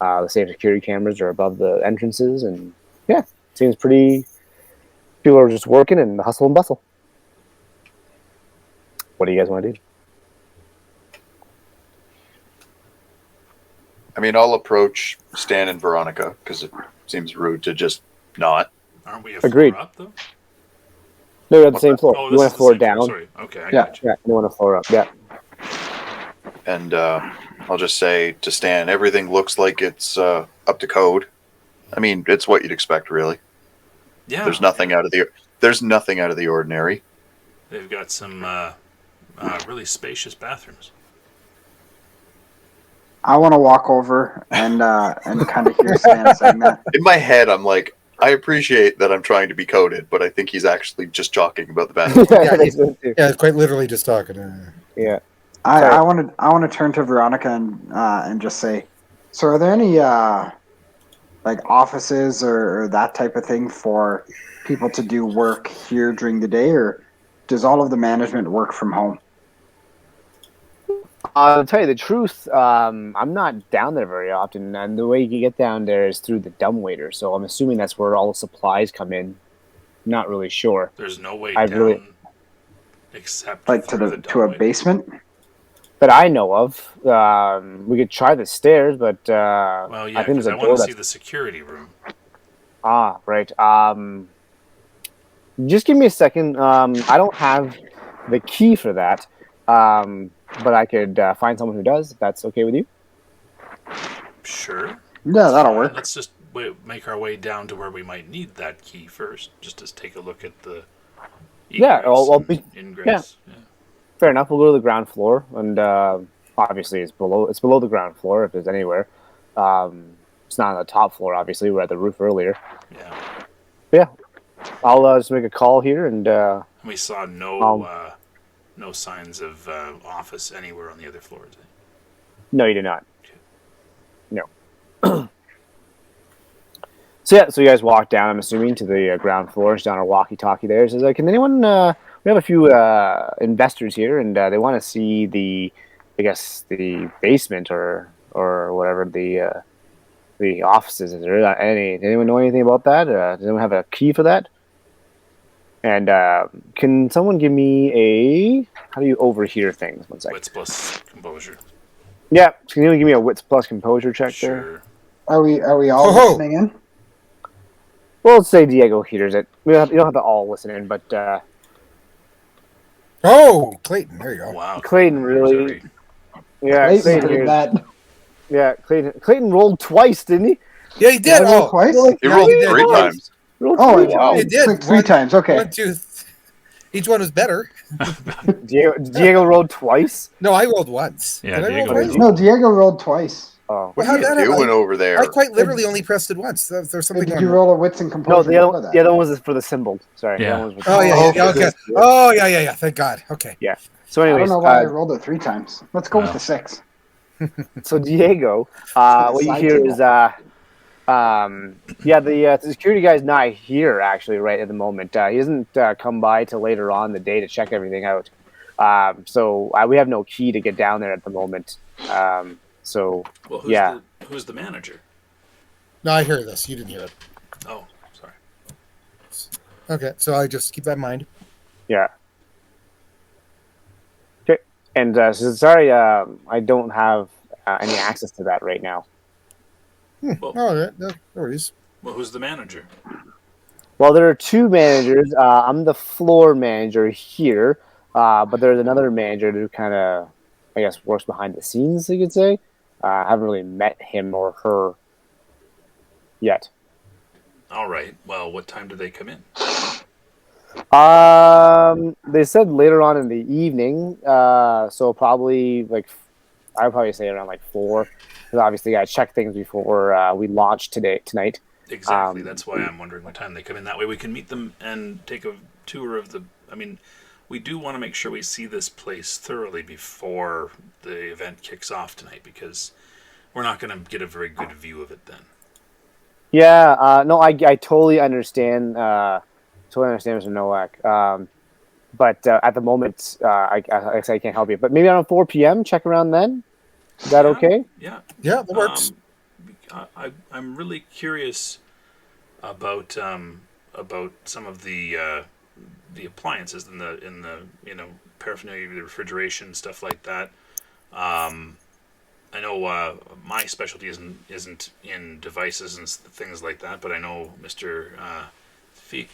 Speaker 2: The safe security cameras are above the entrances, and yeah, seems pretty. People are just working and hustle and bustle. What do you guys want to do?
Speaker 5: I mean, I'll approach Stan and Veronica because it seems rude to just not.
Speaker 1: Aren't we a
Speaker 2: Agreed.
Speaker 1: floor up, though?
Speaker 2: No, you're on the same floor.
Speaker 1: Oh,
Speaker 2: You
Speaker 1: this
Speaker 2: want
Speaker 1: is
Speaker 2: a
Speaker 1: the
Speaker 2: floor
Speaker 1: same
Speaker 2: down?
Speaker 1: Sorry. Okay, I
Speaker 4: Yeah.
Speaker 1: got you.
Speaker 2: Yeah, you want a floor up. Yeah.
Speaker 5: And I'll just say to Stan, everything looks like it's up to code. I mean, it's what you'd expect, really.
Speaker 1: Yeah.
Speaker 5: There's nothing out of the ordinary.
Speaker 1: They've got some really spacious bathrooms.
Speaker 4: I want to walk over and kind of hear Stan saying that.
Speaker 5: In my head, I'm like, I appreciate that I'm trying to be coded, but I think he's actually just talking about the bathroom.
Speaker 3: Yeah,
Speaker 2: They do too.
Speaker 3: Yeah, quite literally just talking.
Speaker 2: Yeah.
Speaker 4: I want to turn to Veronica and just say, so are there any like offices or that type of thing for people to do work here during the day, or does all of the management work from home?
Speaker 2: I'll tell you the truth. I'm not down there very often, and the way you get down there is through the dumbwaiter. So I'm assuming that's where all the supplies come in. Not really sure.
Speaker 1: There's no way
Speaker 2: I've
Speaker 1: down
Speaker 2: really-
Speaker 1: except
Speaker 4: Like to
Speaker 1: through
Speaker 4: the
Speaker 1: the
Speaker 4: to a
Speaker 1: dumbwaiter.
Speaker 4: basement?
Speaker 2: That I know of. We could try the stairs, but
Speaker 1: Well, yeah,
Speaker 2: I think
Speaker 1: because
Speaker 2: there's a
Speaker 1: I
Speaker 2: door
Speaker 1: want to see
Speaker 2: that's...
Speaker 1: the security room.
Speaker 2: Ah, right. Just give me a second. I don't have the key for that, but I could find someone who does, if that's okay with you.
Speaker 1: Sure.
Speaker 4: Yeah,
Speaker 1: That's
Speaker 4: that'll
Speaker 1: fine.
Speaker 4: work.
Speaker 1: Let's just make our way down to where we might need that key first, just to take a look at the
Speaker 2: Yeah,
Speaker 1: egress
Speaker 2: I'll
Speaker 1: and
Speaker 2: be-
Speaker 1: ingress. Yeah.
Speaker 2: Fair enough. We'll go to the ground floor, and obviously it's below the ground floor if there's anywhere. It's not on the top floor, obviously. We're at the roof earlier.
Speaker 1: Yeah.
Speaker 2: But yeah, I'll just make a call here, and
Speaker 1: And we saw no signs of office anywhere on the other floors.
Speaker 2: no, you do not. No. So yeah, so you guys walk down. I'm assuming to the ground floor. It's down a walkie-talkie there. It says, "Can anyone?" We have a few investors here, and they want to see the basement or whatever the offices. Is there anyone know anything about that? Does anyone have a key for that? And can someone give me a how do you overhear things? One second.
Speaker 1: Wits plus composure.
Speaker 2: Yeah, can you give me a wits plus composure check there?
Speaker 1: Sure.
Speaker 4: Are we all
Speaker 3: Oh.
Speaker 4: listening in?
Speaker 2: Well, let's say Diego hears it. You don't have to all listen in, but
Speaker 3: Oh, Clayton, there you go.
Speaker 1: Wow.
Speaker 2: Clayton really, yeah,
Speaker 4: Clayton
Speaker 2: Clayton,
Speaker 4: did
Speaker 2: hears-
Speaker 4: that.
Speaker 2: yeah, Clayton rolled twice, didn't he?
Speaker 3: Yeah, he did.
Speaker 4: Did I roll
Speaker 3: Oh,
Speaker 4: twice?
Speaker 5: He
Speaker 3: Yeah,
Speaker 5: rolled
Speaker 3: he did.
Speaker 5: 3 times.
Speaker 2: Rolled
Speaker 4: Oh,
Speaker 2: three
Speaker 4: wow.
Speaker 2: times.
Speaker 3: It did.
Speaker 4: Quick, 3 times. Okay.
Speaker 3: 1, 2. Each one was better.
Speaker 2: Diego rolled twice.
Speaker 3: No, I rolled once.
Speaker 1: Yeah,
Speaker 3: Did I
Speaker 1: Diego
Speaker 3: roll
Speaker 1: rolled
Speaker 3: twice?
Speaker 4: No, Diego rolled twice.
Speaker 2: Oh,
Speaker 5: What
Speaker 3: How'd
Speaker 5: are you
Speaker 3: that happen?
Speaker 5: doing over there?
Speaker 3: I quite literally only pressed it once. There's something
Speaker 4: Did
Speaker 3: going
Speaker 4: you
Speaker 3: on.
Speaker 4: roll a wits and
Speaker 2: no,
Speaker 4: composure?
Speaker 2: the
Speaker 4: before
Speaker 2: other one was for the symbol. Sorry.
Speaker 1: Yeah.
Speaker 2: The other one was for
Speaker 3: Oh, yeah,
Speaker 4: Oh,
Speaker 3: yeah,
Speaker 4: okay.
Speaker 3: okay. Oh, yeah. Thank God. Okay.
Speaker 2: So,
Speaker 4: I
Speaker 2: anyways,
Speaker 4: don't know why I rolled it 3 times. Let's go with the 6.
Speaker 2: so Diego,
Speaker 4: the
Speaker 2: what you
Speaker 4: side
Speaker 2: hear
Speaker 4: table.
Speaker 2: is the security guy's not here actually right at the moment. He doesn't come by till later on the day to check everything out. So we have no key to get down there at the moment. So
Speaker 1: Well, who's the manager?
Speaker 3: No, I hear this. You didn't hear it.
Speaker 1: Oh, sorry.
Speaker 3: Okay, so I just keep that in mind.
Speaker 2: yeah. Okay, and sorry, I don't have any access to that right now.
Speaker 1: Well,
Speaker 3: Oh, yeah, no worries.
Speaker 1: well, who's the manager?
Speaker 2: Well, there are 2 managers. I'm the floor manager here, but there's another manager who kind of, I guess, works behind the scenes, you could say. I haven't really met him or her yet.
Speaker 1: All right. Well, what time do they come in?
Speaker 2: They said later on in the evening, so probably I would probably say around 4, because obviously I check things before we launch tonight.
Speaker 1: Exactly. That's why I'm wondering what time they come in. That way we can meet them and take a tour of the... I mean, we do want to make sure we see this place thoroughly before the event kicks off tonight, because we're not going to get a very good view of it then.
Speaker 2: Yeah, no, I totally understand. Mr. Nowak. But at the moment, I can't help you. But maybe around 4 p.m. Check around then. Is that okay?
Speaker 1: Yeah.
Speaker 3: Yeah, that works.
Speaker 1: I'm really curious about some of the appliances in the paraphernalia, the refrigeration, stuff like that. I know my specialty isn't in devices and things like that, but I know Mr. Feek,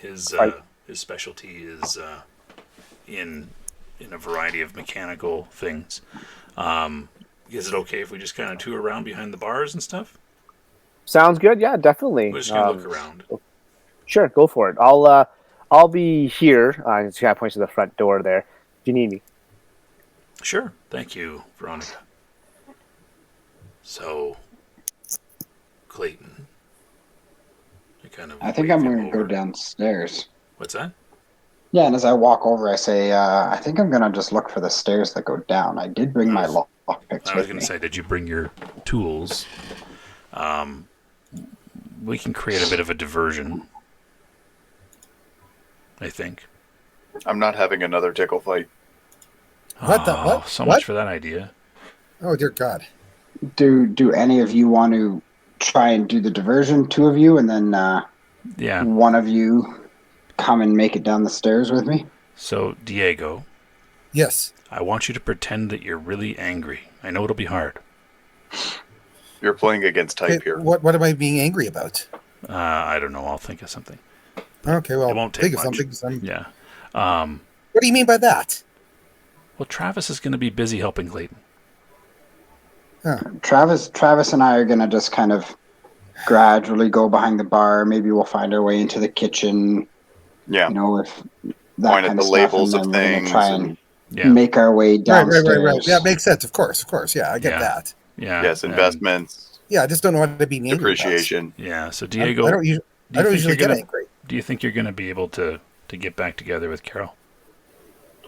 Speaker 1: his specialty is in a variety of mechanical things. Is it okay if we just kind of tour around behind the bars and stuff?
Speaker 2: Sounds good. Yeah, definitely.
Speaker 1: We're just gonna look around.
Speaker 2: Sure, go for it. I'll be here. Just kind of points to the front door there. If you need me.
Speaker 1: Sure. Thank you, Veronica. So, Clayton.
Speaker 4: I think I'm going to go downstairs.
Speaker 1: What's that?
Speaker 4: Yeah, and as I walk over, I say, I think I'm going to just look for the stairs that go down. I did bring my lockpicks with me.
Speaker 1: I was going to say, did you bring your tools? We can create a bit of a diversion, I think.
Speaker 5: I'm not having another tickle fight.
Speaker 3: What the what?
Speaker 1: So
Speaker 3: what?
Speaker 1: much for that idea.
Speaker 3: Oh dear God!
Speaker 4: Do any of you want to try and do the diversion? Two of you, and then one of you come and make it down the stairs with me.
Speaker 1: So Diego,
Speaker 3: Yes.
Speaker 1: I want you to pretend that you're really angry. I know it'll be hard.
Speaker 5: You're playing against type here.
Speaker 3: What am I being angry about?
Speaker 1: I don't know. I'll think of something.
Speaker 3: Okay, well,
Speaker 1: It won't take
Speaker 3: think of
Speaker 1: much.
Speaker 3: something.
Speaker 1: Yeah.
Speaker 3: What do you mean by that?
Speaker 1: Well, Travis is going to be busy helping Clayton.
Speaker 4: Travis and I are going to just kind of gradually go behind the bar. Maybe we'll find our way into the kitchen.
Speaker 5: Yeah.
Speaker 4: You know, if that
Speaker 5: Point at
Speaker 4: kind
Speaker 5: the
Speaker 4: of
Speaker 5: labels
Speaker 4: stuff,
Speaker 5: of
Speaker 4: and then we're
Speaker 5: things.
Speaker 4: gonna try and
Speaker 1: Yeah.
Speaker 4: make our way downstairs.
Speaker 3: Right. Yeah, it makes sense. Of course. Yeah, I get
Speaker 1: Yeah.
Speaker 3: that.
Speaker 1: Yeah.
Speaker 5: Yes,
Speaker 1: and-
Speaker 5: investments,
Speaker 3: Yeah, I just don't know what to be angry about.
Speaker 5: depreciation.
Speaker 1: Yeah. So
Speaker 3: I
Speaker 1: Diego,
Speaker 3: don't usually get angry.
Speaker 1: do you think you're going to be able to get back together with Carol?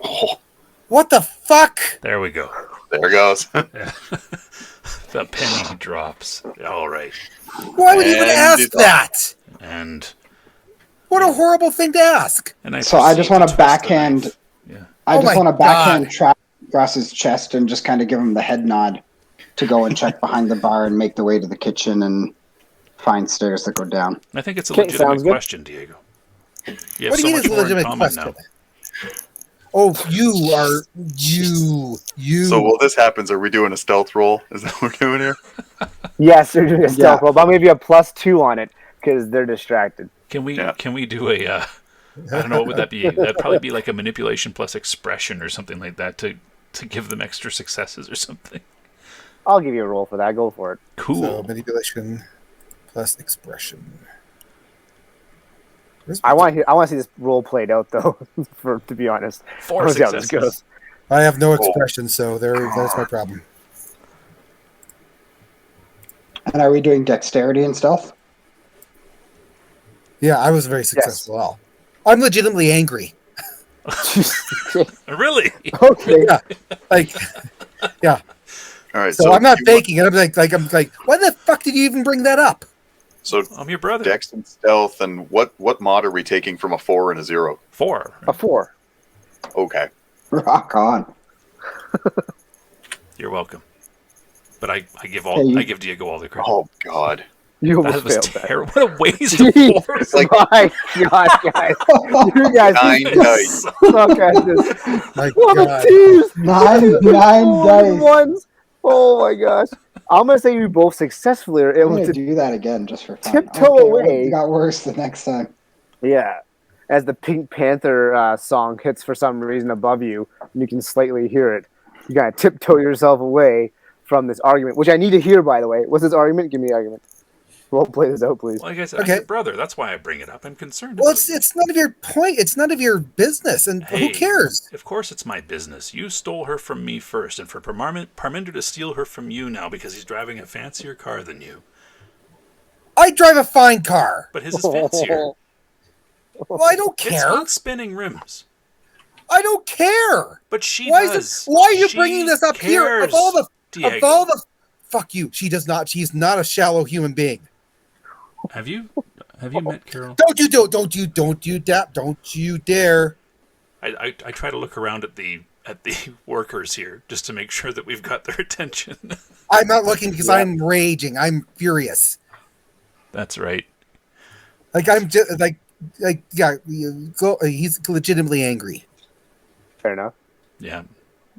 Speaker 5: Oh,
Speaker 3: What the fuck?
Speaker 1: There we go.
Speaker 5: there goes.
Speaker 1: The penny drops. All right.
Speaker 3: Why would you even
Speaker 5: And
Speaker 3: ask
Speaker 5: it's
Speaker 3: that?
Speaker 1: And
Speaker 3: What a horrible thing to ask.
Speaker 4: So I just want to backhand.
Speaker 1: Yeah.
Speaker 4: I
Speaker 3: Oh
Speaker 4: just
Speaker 3: my
Speaker 4: want to backhand
Speaker 3: God.
Speaker 4: Travis across his chest and just kind of give him the head nod to go and check behind the bar and make the way to the kitchen and find stairs that go down.
Speaker 1: I think it's a
Speaker 2: Okay,
Speaker 1: legitimate
Speaker 2: sounds good.
Speaker 1: question, Diego. You have
Speaker 3: What do
Speaker 1: so
Speaker 3: you mean
Speaker 1: much
Speaker 3: it's a
Speaker 1: more in
Speaker 3: legitimate
Speaker 1: common
Speaker 3: question?
Speaker 1: now.
Speaker 3: Oh, you.
Speaker 5: So while this happens, are we doing a stealth roll? Is that what we're doing here?
Speaker 2: Yes, they're doing a stealth roll, but I'm going to give you a +2 on it because they're distracted.
Speaker 1: Can we
Speaker 5: Yeah.
Speaker 1: do a I don't know, what would that be? That'd probably be like a manipulation plus expression or something like that to give them extra successes or something.
Speaker 2: I'll give you a roll for that. Go for it.
Speaker 1: Cool.
Speaker 3: So manipulation plus expression. Where's
Speaker 2: I
Speaker 3: my-
Speaker 2: want to see this roll played out though. To be honest, I
Speaker 1: 4
Speaker 2: wanna see how this
Speaker 1: successes.
Speaker 2: goes.
Speaker 3: I have no expression, so there's my problem.
Speaker 4: And are we doing dexterity and stealth?
Speaker 3: Yeah, I was very successful. Well, I'm legitimately angry.
Speaker 1: Really?
Speaker 2: Okay.
Speaker 3: Yeah, like yeah.
Speaker 5: All right.
Speaker 3: So I'm not
Speaker 5: you
Speaker 3: faking it. I'm like, why the fuck did you even bring that up?
Speaker 5: So
Speaker 1: I'm your brother.
Speaker 5: Dex and stealth, and what mod are we taking from a 4 and a 0?
Speaker 1: 4.
Speaker 2: A 4.
Speaker 5: Okay.
Speaker 4: Rock on.
Speaker 1: You're welcome. But I give
Speaker 4: Hey,
Speaker 1: I give Diego all the credit.
Speaker 5: Oh God.
Speaker 2: You
Speaker 1: That
Speaker 2: almost
Speaker 1: was
Speaker 2: failed that.
Speaker 1: terrible. What a waste of
Speaker 2: Jeez.
Speaker 1: 4.
Speaker 5: Like
Speaker 2: My God, guys. You guys
Speaker 5: 9 dice.
Speaker 2: suck at this.
Speaker 3: My
Speaker 2: What a
Speaker 3: God.
Speaker 2: tease.
Speaker 4: Nine
Speaker 2: Oh,
Speaker 4: dice.
Speaker 2: ones. Oh my gosh. I'm going to say you both successfully are
Speaker 4: I'm
Speaker 2: able
Speaker 4: going to
Speaker 2: to
Speaker 4: do that again just for fun.
Speaker 2: tiptoe away.
Speaker 4: It got worse the next time.
Speaker 2: Yeah. As the Pink Panther song hits for some reason above you, and you can slightly hear it. You gotta tiptoe yourself away from this argument, which I need to hear, by the way. What's this argument? Give me the argument. We'll play this out, please.
Speaker 1: Like I said,
Speaker 3: Okay.
Speaker 1: I'm your brother. That's why I bring it up. I'm concerned.
Speaker 3: Well,
Speaker 1: about you.
Speaker 3: it's none of your point. It's none of your business, and
Speaker 1: Hey,
Speaker 3: who cares?
Speaker 1: Of course it's my business. You stole her from me first, and for Parminder to steal her from you now because he's driving a fancier car than you.
Speaker 3: I drive a fine car.
Speaker 1: But his is fancier.
Speaker 3: Well, I don't
Speaker 1: It's
Speaker 3: care.
Speaker 1: got spinning rims.
Speaker 3: I don't care.
Speaker 1: But she
Speaker 3: Why
Speaker 1: does.
Speaker 3: why are you
Speaker 1: She
Speaker 3: bringing this up here?
Speaker 1: cares,
Speaker 3: Of all the
Speaker 1: Diego.
Speaker 3: fuck you. She does not. She's not a shallow human being.
Speaker 1: Have you met Carol?
Speaker 3: Don't you dare.
Speaker 1: I try to look around at the at the workers here just to make sure that we've got their attention.
Speaker 3: I'm not looking because I'm raging. I'm furious.
Speaker 1: That's right.
Speaker 3: Like I'm just he's legitimately angry.
Speaker 2: Fair enough.
Speaker 1: Yeah.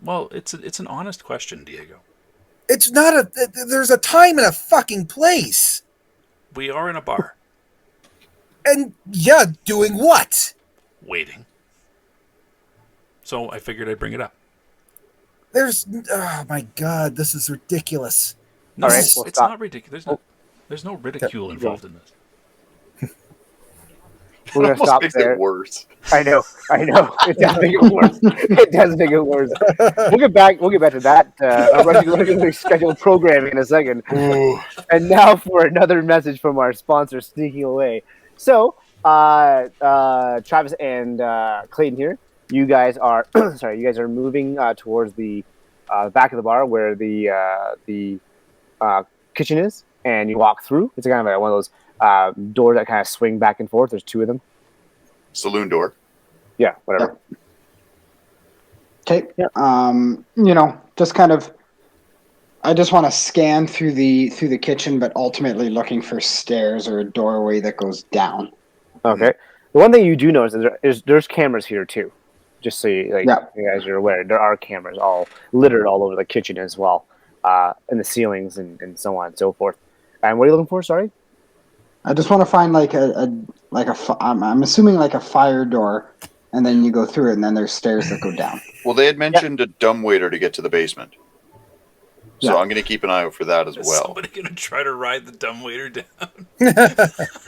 Speaker 1: Well, it's an honest question, Diego.
Speaker 3: It's not there's a time and a fucking place.
Speaker 1: We are in a bar.
Speaker 3: And doing what?
Speaker 1: Waiting. So I figured I'd bring it up.
Speaker 3: Oh my god, this is ridiculous.
Speaker 1: No,
Speaker 2: All right,
Speaker 1: it's
Speaker 2: we'll stop.
Speaker 1: not ridiculous. There's no ridicule involved in this.
Speaker 2: We're gonna
Speaker 5: Almost
Speaker 2: stop
Speaker 5: makes
Speaker 2: there.
Speaker 5: it worse.
Speaker 2: I know. It does make it worse. It does make it worse. We'll get back to that. Our regularly scheduled programming in a second. And now for another message from our sponsor, sneaking away. So, Travis and Clayton here. You guys are moving towards the back of the bar where the kitchen is, and you walk through. It's kind of like one of those doors that kind of swing back and forth. There's two of them.
Speaker 5: Saloon door.
Speaker 2: Yeah, whatever.
Speaker 4: Okay.
Speaker 2: Yeah.
Speaker 4: Just kind of. I just want to scan through the kitchen, but ultimately looking for stairs or a doorway that goes down.
Speaker 2: Okay. The one thing you do notice is there's cameras here too. Just so you guys are aware, there are cameras all littered all over the kitchen as well, in the ceilings and so on and so forth. And what are you looking for? Sorry.
Speaker 4: I just want to find I'm assuming like a fire door, and then you go through it, and then there's stairs that go down.
Speaker 5: Well, they had mentioned a dumbwaiter to get to the basement. So I'm going to keep an eye out for that as
Speaker 1: Is
Speaker 5: well.
Speaker 1: somebody going to try to ride the dumbwaiter down?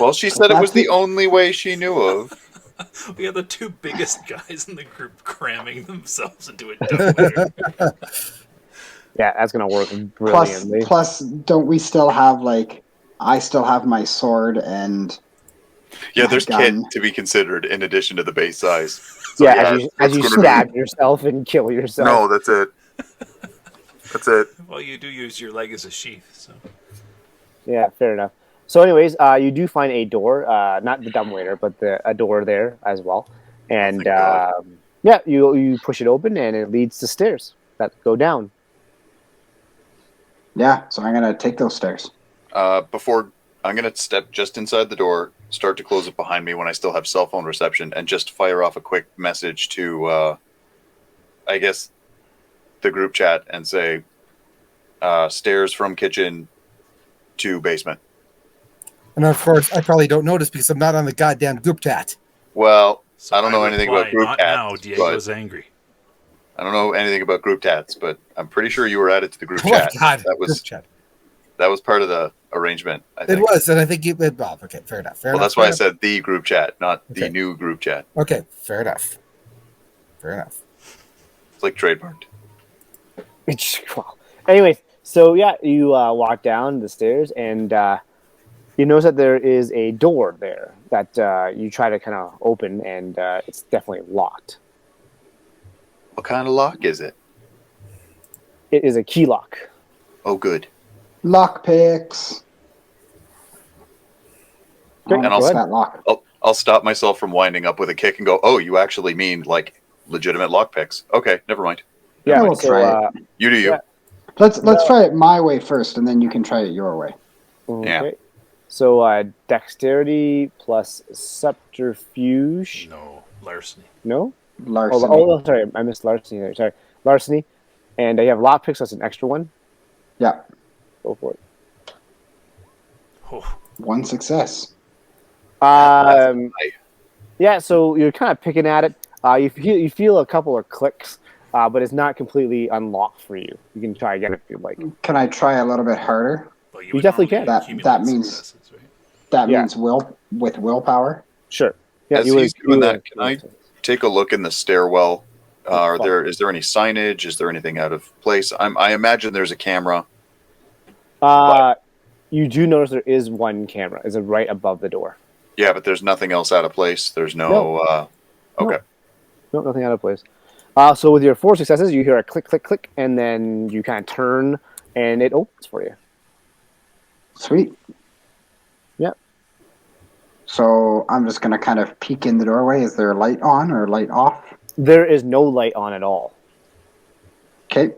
Speaker 5: Well, she said it was the only way she knew of.
Speaker 1: We have the two biggest guys in the group cramming themselves into a dumbwaiter.
Speaker 2: Yeah, that's gonna work brilliantly.
Speaker 4: Plus, don't we still have I still have my sword and
Speaker 5: Yeah, there's
Speaker 4: gun.
Speaker 5: kit to be considered in addition to the base size.
Speaker 2: So as you
Speaker 5: it's gonna
Speaker 2: stab yourself and kill yourself.
Speaker 5: No, that's it. That's it.
Speaker 1: Well, you do use your leg as a sheath, so.
Speaker 2: Yeah, fair enough. So, anyways, you do find a door, not the dumbwaiter, but a door there as well. And you push it open, and it leads to stairs that go down.
Speaker 4: Yeah, so I'm gonna take those stairs.
Speaker 5: Before I'm gonna step just inside the door, start to close it behind me when I still have cell phone reception, and just fire off a quick message to, I guess, the group chat and say, stairs from kitchen to basement.
Speaker 3: And of course, I probably don't notice because I'm not on the goddamn group chat.
Speaker 5: Well,
Speaker 1: So
Speaker 5: I don't know anything about group
Speaker 1: not
Speaker 5: chats.
Speaker 1: now, Diego's angry.
Speaker 5: I don't know anything about group chats, but I'm pretty sure you were added to the group
Speaker 3: Oh my
Speaker 5: chat.
Speaker 3: god,
Speaker 5: That was
Speaker 3: group chat.
Speaker 5: That was part of the arrangement, I think.
Speaker 3: It was, and I think well, okay, fair enough.
Speaker 5: Well, that's why I said the group chat, not the new group chat.
Speaker 3: Okay, fair enough. Fair enough.
Speaker 5: It's like trademarked.
Speaker 2: Well, anyways, so you walk down the stairs, and you notice that there is a door there that you try to kind of open, and it's definitely locked.
Speaker 5: What kind of lock is it?
Speaker 2: It is a key lock.
Speaker 5: Oh, good.
Speaker 4: Lockpicks.
Speaker 2: Great,
Speaker 5: And
Speaker 2: go ahead.
Speaker 4: That lock.
Speaker 5: I'll stop myself from winding up with a kick and go, oh, you actually mean like legitimate lockpicks. Okay, never mind.
Speaker 2: Yeah,
Speaker 4: we'll
Speaker 2: so
Speaker 4: try
Speaker 5: You do you.
Speaker 2: Yeah.
Speaker 4: Let's try it my way first, and then you can try it your way.
Speaker 2: okay.
Speaker 5: Yeah.
Speaker 2: So dexterity plus subterfuge.
Speaker 1: No, larceny.
Speaker 2: No?
Speaker 4: Larceny.
Speaker 2: Oh, sorry, I missed larceny there. Sorry, larceny, and you have lockpicks. So that's an extra one.
Speaker 4: Yeah.
Speaker 2: Go for it.
Speaker 1: Oh,
Speaker 4: One success.
Speaker 2: Yeah, so you're kind of picking at it. You feel a couple of clicks, but it's not completely unlocked for you. You can try again if you'd like.
Speaker 4: Can I try a little bit harder?
Speaker 1: well,
Speaker 2: You
Speaker 1: would
Speaker 2: definitely
Speaker 1: normally
Speaker 2: can.
Speaker 1: accumulate
Speaker 4: That means-
Speaker 1: successes, right?
Speaker 4: That
Speaker 2: Yeah.
Speaker 4: means with willpower.
Speaker 2: Sure. Yeah,
Speaker 5: As he's doing that, can I take a look in the stairwell? Is there any signage? Is there anything out of place? I imagine there's a camera.
Speaker 2: You do notice there is one camera. Is it right above the door?
Speaker 5: Yeah, but there's nothing else out of place. There's no. Okay.
Speaker 2: No, nothing out of place. So with your 4 successes, you hear a click, click, click, and then you kind of turn, and it opens for you.
Speaker 4: Sweet.
Speaker 2: Yep.
Speaker 4: So I'm just going to kind of peek in the doorway. Is there a light on or light off?
Speaker 2: There is no light on at all.
Speaker 4: Okay.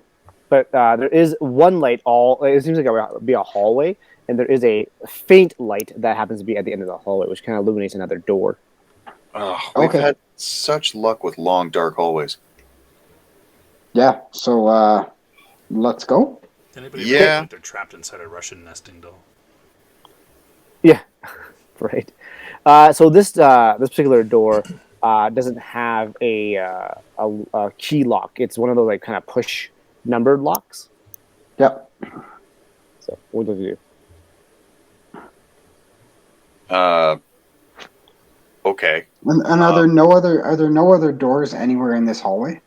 Speaker 2: But there is one light. It seems like it would be a hallway, and there is a faint light that happens to be at the end of the hallway, which kind of illuminates another door.
Speaker 5: We've had such luck with long, dark hallways.
Speaker 4: Yeah. So let's go.
Speaker 1: Anybody
Speaker 5: Yeah.
Speaker 1: think they're trapped inside a Russian nesting doll?
Speaker 2: Yeah, right. So this particular door doesn't have a key lock. It's one of those like kind of push numbered locks.
Speaker 4: Yep.
Speaker 2: So what do you do?
Speaker 5: Okay.
Speaker 4: And are there no other doors anywhere in this hallway?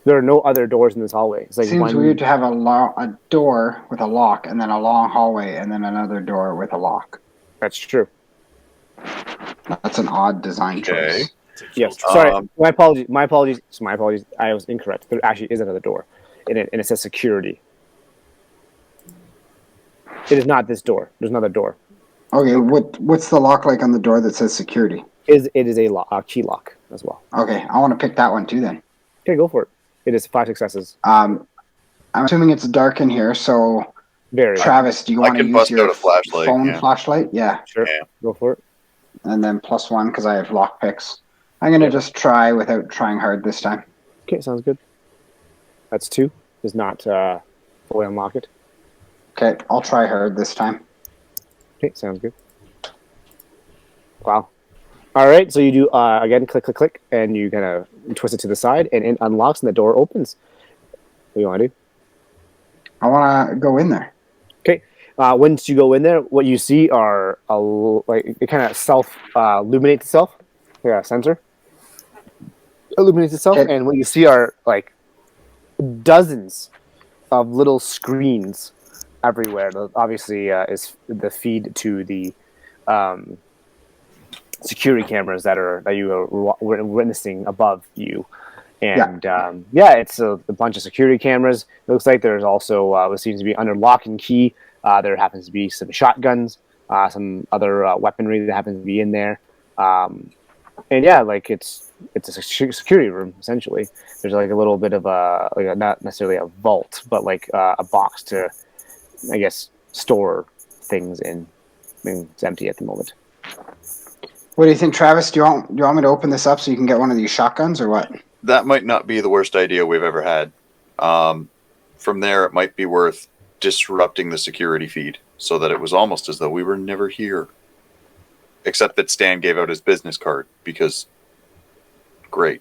Speaker 2: There are no other doors in this hallway. It's like
Speaker 4: Seems weird to have a door with a lock, and then a long hallway, and then another door with a lock.
Speaker 2: That's true.
Speaker 4: That's an odd design choice.
Speaker 2: Yes. Sorry. My apologies. My apologies. I was incorrect. There actually is another door, and it says security. It is not this door. There's another door.
Speaker 4: Okay. What's the lock like on the door that says security?
Speaker 2: It is a key lock as well.
Speaker 4: Okay, I want to pick that one too. Then.
Speaker 2: Okay, go for it. It is 5 successes.
Speaker 4: I'm assuming it's dark in here, so
Speaker 2: Very.
Speaker 4: Travis, do you want to use your phone flashlight? Yeah.
Speaker 2: Sure.
Speaker 5: Yeah.
Speaker 2: Go for it.
Speaker 4: And then +1 because I have lock picks. I'm gonna just try without trying hard this time.
Speaker 2: Okay, sounds good. That's 2. Does not fully unlock it.
Speaker 4: Okay, I'll try hard this time.
Speaker 2: Okay, sounds good. Wow. All right, so you do again, click, click, click, and you kind of twist it to the side, and it unlocks, and the door opens. What do you want to do?
Speaker 4: I want to go in there.
Speaker 2: Okay. Once you go in there, what you see are like it kind of self illuminates itself. Yeah, sensor illuminates itself,
Speaker 4: Okay.
Speaker 2: and what you see are like dozens of little screens everywhere. Obviously, is the feed to the security cameras that you are witnessing above you. And it's a bunch of security cameras. It looks like there's also what seems to be under lock and key. There happens to be some shotguns, some other weaponry that happens to be in there. And yeah, like it's a security room essentially. There's like a little bit of not necessarily a vault, but like a box to, I guess, store things in. I mean, it's empty at the moment.
Speaker 4: What do you think, Travis? Do you want me to open this up so you can get one of these shotguns, or what?
Speaker 5: That might not be the worst idea we've ever had. From there, it might be worth disrupting the security feed so that it was almost as though we were never here. Except that Stan gave out his business card because, great.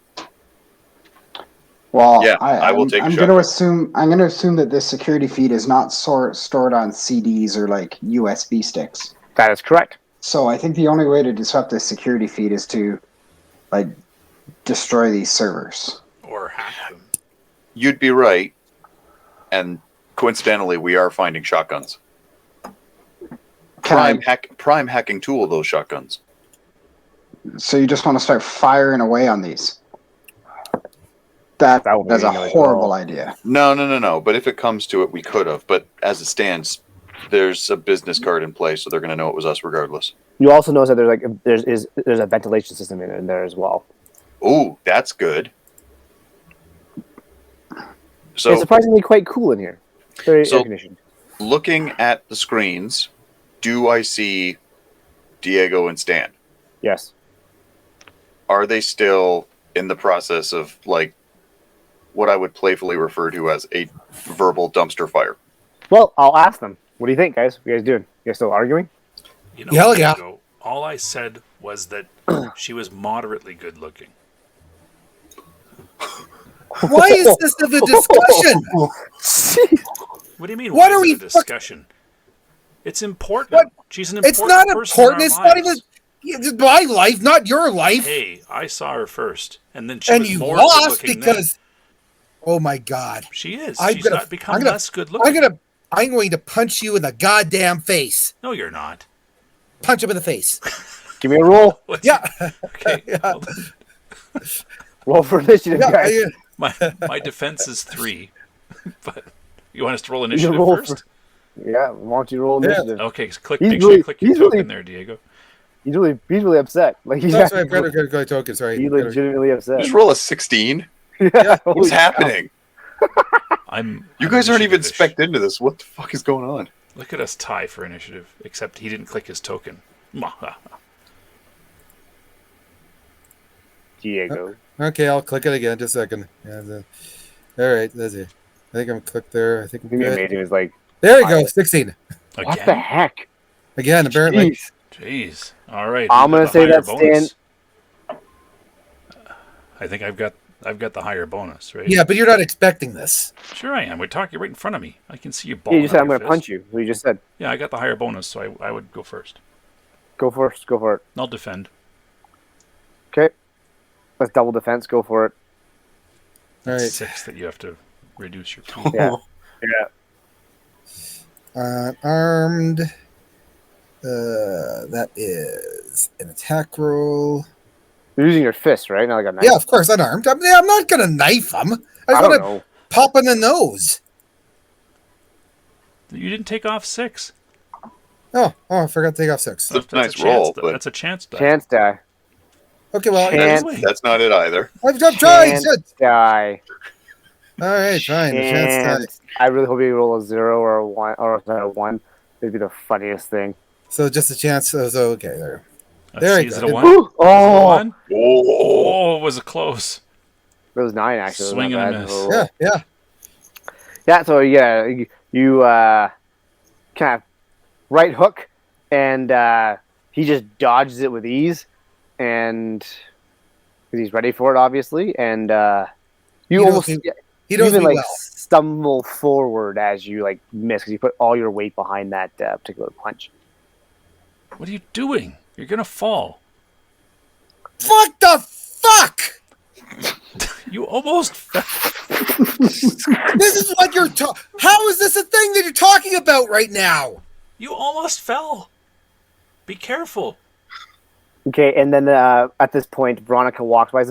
Speaker 4: Well,
Speaker 5: yeah, I will take.
Speaker 4: I'm going to assume that this security feed is not stored on CDs or like USB sticks.
Speaker 2: That is correct.
Speaker 4: So I think the only way to disrupt this security feed is to, like, destroy these servers.
Speaker 1: Or hack them.
Speaker 5: You'd be right. And coincidentally, we are finding shotguns. Prime hacking tool, those shotguns.
Speaker 4: So you just want to start firing away on these? That's a horrible idea.
Speaker 5: No. But if it comes to it, we could have. But as it stands, there's a business card in place, so they're going to know it was us regardless.
Speaker 2: You also notice that there's a ventilation system in there as well.
Speaker 5: Ooh, that's good. So
Speaker 2: it's surprisingly quite cool in here. Very air conditioned.
Speaker 5: Looking at the screens, do I see Diego and Stan?
Speaker 2: Yes.
Speaker 5: Are they still in the process of like what I would playfully refer to as a verbal dumpster fire?
Speaker 2: Well, I'll ask them. What do you think, guys? What are you guys doing? You guys still arguing?
Speaker 1: You know,
Speaker 3: Hell yeah.
Speaker 1: Diego, all I said was that she was moderately good looking.
Speaker 3: Why is this of a discussion?
Speaker 1: What do you mean?
Speaker 3: What
Speaker 1: why
Speaker 3: are
Speaker 1: is it
Speaker 3: we
Speaker 1: a discussion? It's important. She's an important
Speaker 3: It's not
Speaker 1: person
Speaker 3: important.
Speaker 1: in
Speaker 3: It's
Speaker 1: our
Speaker 3: not
Speaker 1: lives.
Speaker 3: even my life, not your life.
Speaker 1: Hey, I saw her first, and then she
Speaker 3: And
Speaker 1: was
Speaker 3: you
Speaker 1: more
Speaker 3: lost
Speaker 1: good-looking
Speaker 3: because.
Speaker 1: then.
Speaker 3: Oh my God!
Speaker 1: She is.
Speaker 3: I'm
Speaker 1: She's
Speaker 3: gonna-
Speaker 1: not become
Speaker 3: I'm gonna-
Speaker 1: less good looking.
Speaker 3: I'm going to punch you in the goddamn face.
Speaker 1: No, you're not.
Speaker 3: Punch him in the face.
Speaker 2: Give me a roll.
Speaker 1: What's
Speaker 3: Yeah.
Speaker 1: Okay.
Speaker 3: Yeah.
Speaker 1: Well,
Speaker 2: Roll for initiative,
Speaker 3: Yeah,
Speaker 2: guys.
Speaker 1: my defense is 3, but you want us to roll initiative
Speaker 2: roll
Speaker 1: first?
Speaker 2: Yeah, why don't you roll initiative?
Speaker 1: Okay, click.
Speaker 2: He's
Speaker 1: Make sure
Speaker 2: really-
Speaker 1: you click your
Speaker 2: he's
Speaker 1: token
Speaker 2: really-
Speaker 1: there, Diego.
Speaker 2: He's really upset. Like he's
Speaker 3: That's right. Go token. Sorry.
Speaker 2: legitimately upset.
Speaker 5: Just roll a 16.
Speaker 2: Yeah,
Speaker 5: What's happening? You guys aren't even spec'd into this. What the fuck is going on?
Speaker 1: Look at us tie for initiative, except he didn't click his token.
Speaker 2: Diego.
Speaker 3: Okay, I'll click it again. Just a second. All right, that's it. I think I'm clicked there. I think I'm good.
Speaker 2: Amazing was like,
Speaker 3: There you go, 16.
Speaker 2: what the heck?
Speaker 3: Again, apparently.
Speaker 1: Jeez. All right.
Speaker 2: I'm gonna say that's
Speaker 1: bonus. I think I've got the higher bonus, right?
Speaker 3: Yeah, but you're not expecting this.
Speaker 1: Sure I am. We're talking right in front of me. I can see you
Speaker 2: Yeah,
Speaker 1: balling
Speaker 2: you said
Speaker 1: up
Speaker 2: I'm
Speaker 1: your
Speaker 2: gonna punch
Speaker 1: fist.
Speaker 2: you. What you just said.
Speaker 1: Yeah, I got the higher bonus, so I would go first.
Speaker 2: Go first. Go for it.
Speaker 1: I'll defend.
Speaker 2: Okay. Let's double defense. Go for it.
Speaker 3: All right.
Speaker 1: 6 that you have to reduce your pool.
Speaker 2: Yeah. Yeah.
Speaker 3: Armed. That is an attack roll.
Speaker 2: You're using your fist, right? Not like a knife.
Speaker 3: Yeah, of course, unarmed. I'm not going to knife him. I
Speaker 2: I
Speaker 3: just
Speaker 2: don't
Speaker 3: want to
Speaker 2: know.
Speaker 3: pop in the nose.
Speaker 1: You didn't take off 6.
Speaker 3: Oh, I forgot to take off 6.
Speaker 5: That's a nice roll, but
Speaker 1: That's a chance die.
Speaker 2: Chance die.
Speaker 3: Okay, well,
Speaker 2: Chance.
Speaker 5: that's not it either.
Speaker 3: I'm trying.
Speaker 2: Chance die.
Speaker 3: All right, fine. A chance die.
Speaker 2: I really hope you roll a 0 or a 1 or a 1. It'd be the funniest thing.
Speaker 3: So just a chance. So okay, there.
Speaker 1: Let's
Speaker 3: There
Speaker 1: see,
Speaker 3: you
Speaker 1: is
Speaker 3: go.
Speaker 1: it a 1?
Speaker 2: Ooh,
Speaker 1: Is it a
Speaker 2: oh,
Speaker 1: 1?
Speaker 5: Oh,
Speaker 1: Oh, it was close.
Speaker 2: it was 9 actually. It was
Speaker 1: Swing
Speaker 2: not
Speaker 1: and a
Speaker 2: bad
Speaker 1: miss.
Speaker 2: for a roll.
Speaker 3: Yeah.
Speaker 2: Yeah, so yeah, you kind of right hook, and he just dodges it with ease, and 'cause he's ready for it, obviously, and you
Speaker 3: He knows
Speaker 2: almost
Speaker 3: me-
Speaker 2: you
Speaker 3: He knows
Speaker 2: even
Speaker 3: me
Speaker 2: like
Speaker 3: well.
Speaker 2: stumble forward as you like miss because you put all your weight behind that particular punch.
Speaker 1: What are you doing? You're going to fall.
Speaker 3: What the fuck?
Speaker 1: You almost fell.
Speaker 3: This is what you're talking. How is this a thing that you're talking about right now?
Speaker 1: You almost fell. Be careful.
Speaker 2: Okay, and then at this point, Veronica walks by.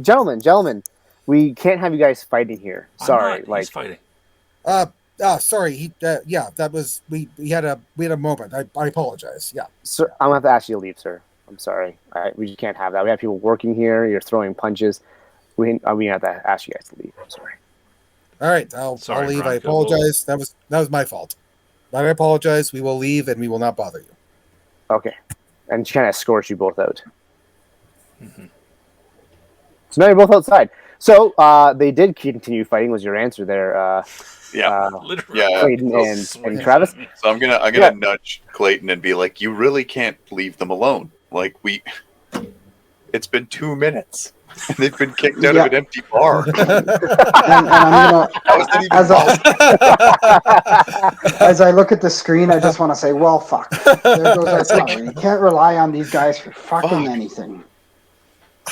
Speaker 2: Gentlemen, we can't have you guys fighting here.
Speaker 1: I'm
Speaker 2: Sorry,
Speaker 1: not.
Speaker 2: like
Speaker 1: He's fighting.
Speaker 3: Sorry. Yeah, that was we had a moment. I apologize. Yeah.
Speaker 2: sir, I'm gonna have to ask you to leave, sir. I'm sorry. We just can't have that. We have people working here. You're throwing punches. We have to ask you guys to leave. I'm sorry.
Speaker 3: All right, I'll
Speaker 1: Sorry,
Speaker 3: leave. I
Speaker 1: Veronica,
Speaker 3: apologize. That was my fault. But I apologize. We will leave, and we will not bother you.
Speaker 2: Okay. And she kind of escorts you both out.
Speaker 1: Mm-hmm.
Speaker 2: So now you're both outside. So they did continue fighting. Was your answer there?
Speaker 5: yeah.
Speaker 1: Literally.
Speaker 5: Yeah.
Speaker 2: Clayton and
Speaker 1: Swing
Speaker 2: Travis.
Speaker 1: at me.
Speaker 5: So I'm gonna
Speaker 2: Yeah.
Speaker 5: nudge Clayton and be like, "You really can't leave them alone. Like it's been 2 minutes. And they've been kicked out of an empty bar.
Speaker 4: And I'm gonna,
Speaker 5: How is that even possible?
Speaker 4: as I look at the screen, I just want to say, well, fuck. There goes our power. You can't rely on these guys for fucking
Speaker 5: Fuck.
Speaker 4: anything.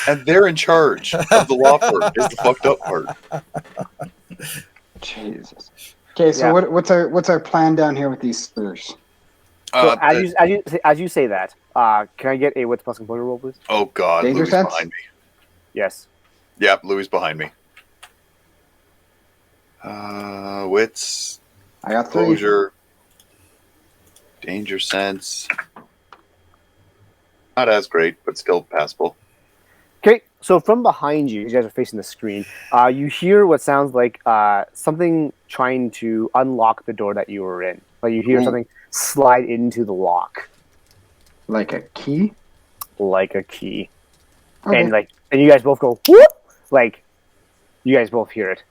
Speaker 5: And they're in charge of the law firm. Is the fucked up part.
Speaker 4: Jesus. Okay, so
Speaker 2: Yeah.
Speaker 4: what's our plan down here with these spurs?
Speaker 2: So as you say that, can I get a wits plus composure roll, please?
Speaker 5: Oh God,
Speaker 4: Danger
Speaker 5: Louie's
Speaker 4: sense?
Speaker 5: behind me.
Speaker 2: Yes.
Speaker 5: Yep, Louie's behind me. Wits,
Speaker 4: I got 3.
Speaker 5: composure, danger sense. Not as great, but still passable.
Speaker 2: Okay, so from behind you, you guys are facing the screen. You hear what sounds like something trying to unlock the door that you were in. Like you hear
Speaker 4: Ooh.
Speaker 2: something slide into the lock,
Speaker 4: Like a key?
Speaker 2: like a key,
Speaker 4: Okay.
Speaker 2: and you guys both go whoop, like you guys both hear it.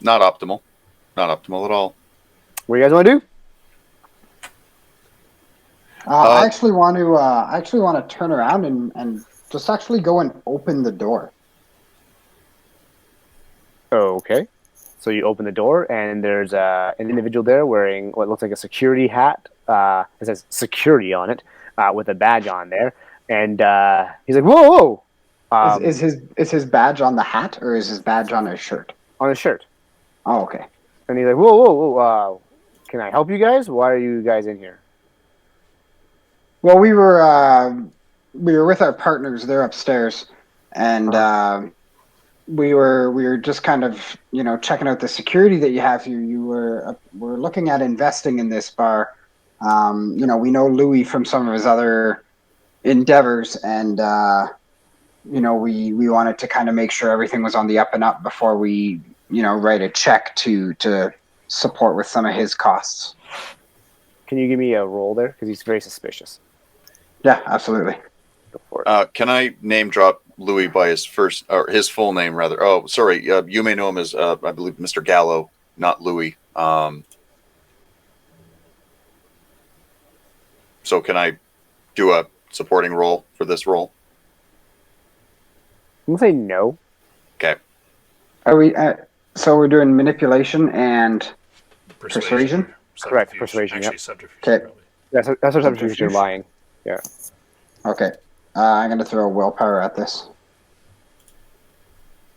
Speaker 5: Not optimal. Not optimal at all.
Speaker 2: What do you guys want to do?
Speaker 4: I actually want to turn around and just actually go and open the door.
Speaker 2: Okay, so you open the door, and there's an individual there wearing what looks like a security hat. It says security on it, with a badge on there, and he's like, "Whoa, whoa!"
Speaker 4: Is his badge on the hat or is his badge on his shirt?
Speaker 2: On his shirt.
Speaker 4: Oh, okay.
Speaker 2: And he's like, whoa, whoa, whoa, can I help you guys? Why are you guys in here?
Speaker 4: Well, we were with our partners. They're upstairs, and we were just kind of checking out the security that you have here. You were looking at investing in this bar. We know Louie from some of his other endeavors, and we wanted to kind of make sure everything was on the up and up before we, write a check to support with some of his costs.
Speaker 2: Can you give me a roll there? Because he's very suspicious.
Speaker 4: Yeah, absolutely.
Speaker 2: Go for it.
Speaker 5: Can I name drop Louie by his full name rather? Oh, sorry. You may know him as I believe Mr. Gallo, not Louie. So can I do a supporting role for this role?
Speaker 2: I'm gonna say no.
Speaker 5: Okay.
Speaker 4: Are we? So we're doing manipulation and persuasion?
Speaker 2: Correct, persuasion,
Speaker 1: Actually,
Speaker 2: yep.
Speaker 1: subterfuge.
Speaker 4: Okay.
Speaker 1: Probably.
Speaker 2: That's what subterfuge you're lying. Yeah.
Speaker 4: Okay. I'm going to throw willpower at this.